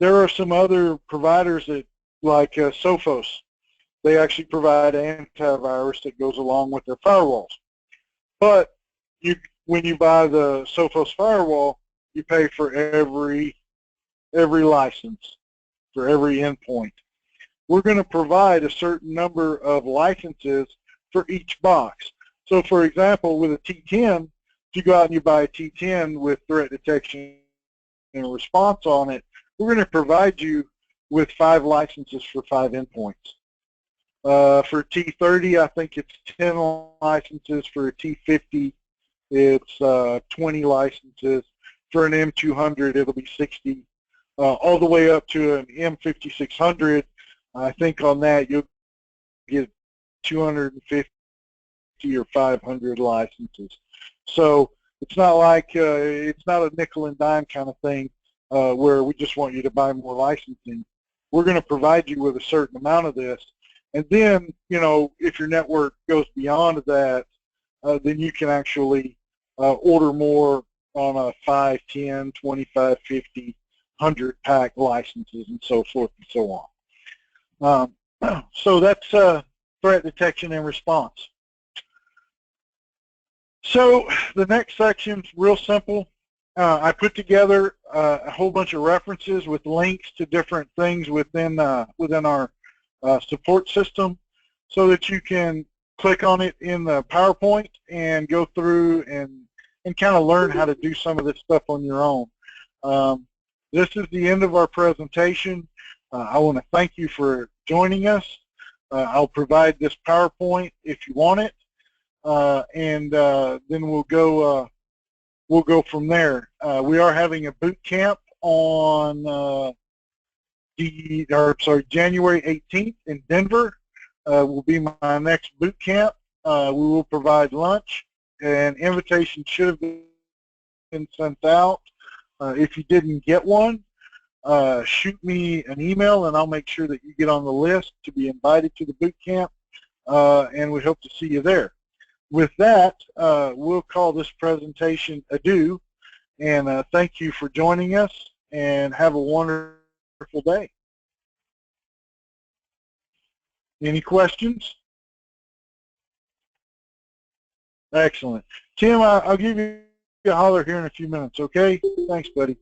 There are some other providers that, like Sophos, they actually provide antivirus that goes along with their firewalls. But when you buy the Sophos firewall, you pay for every license, for every endpoint. We're going to provide a certain number of licenses for each box. So for example, with a T10, if you go out and you buy a T10 with threat detection and response on it, we're going to provide you with 5 licenses for 5 endpoints. For T30, I think it's 10 licenses. For a T50, it's 20 licenses. For an M200, it'll be 60. All the way up to an M5600, I think on that you'll get 250 or 500 licenses. So it's not like it's not a nickel and dime kind of thing where we just want you to buy more licensing. We're going to provide you with a certain amount of this, and then if your network goes beyond that, then you can actually order more on a 5, 10, 25, 50, 100 pack licenses and so forth and so on. So that's threat detection and response. So the next section's real simple. I put together a whole bunch of references with links to different things within our support system, so that you can click on it in the PowerPoint and go through and kind of learn how to do some of this stuff on your own. This is the end of our presentation. I want to thank you for joining us. I'll provide this PowerPoint if you want it, and then we'll go from there. We are having a boot camp on January 18th in Denver. Will be my next boot camp. We will provide lunch, and invitations should have been sent out. If you didn't get one, shoot me an email and I'll make sure that you get on the list to be invited to the boot camp, and we hope to see you there. With that, we'll call this presentation adieu, and thank you for joining us, and have a wonderful day. Any questions? Excellent. Tim, I'll give you a holler here in a few minutes, okay? Thanks, buddy.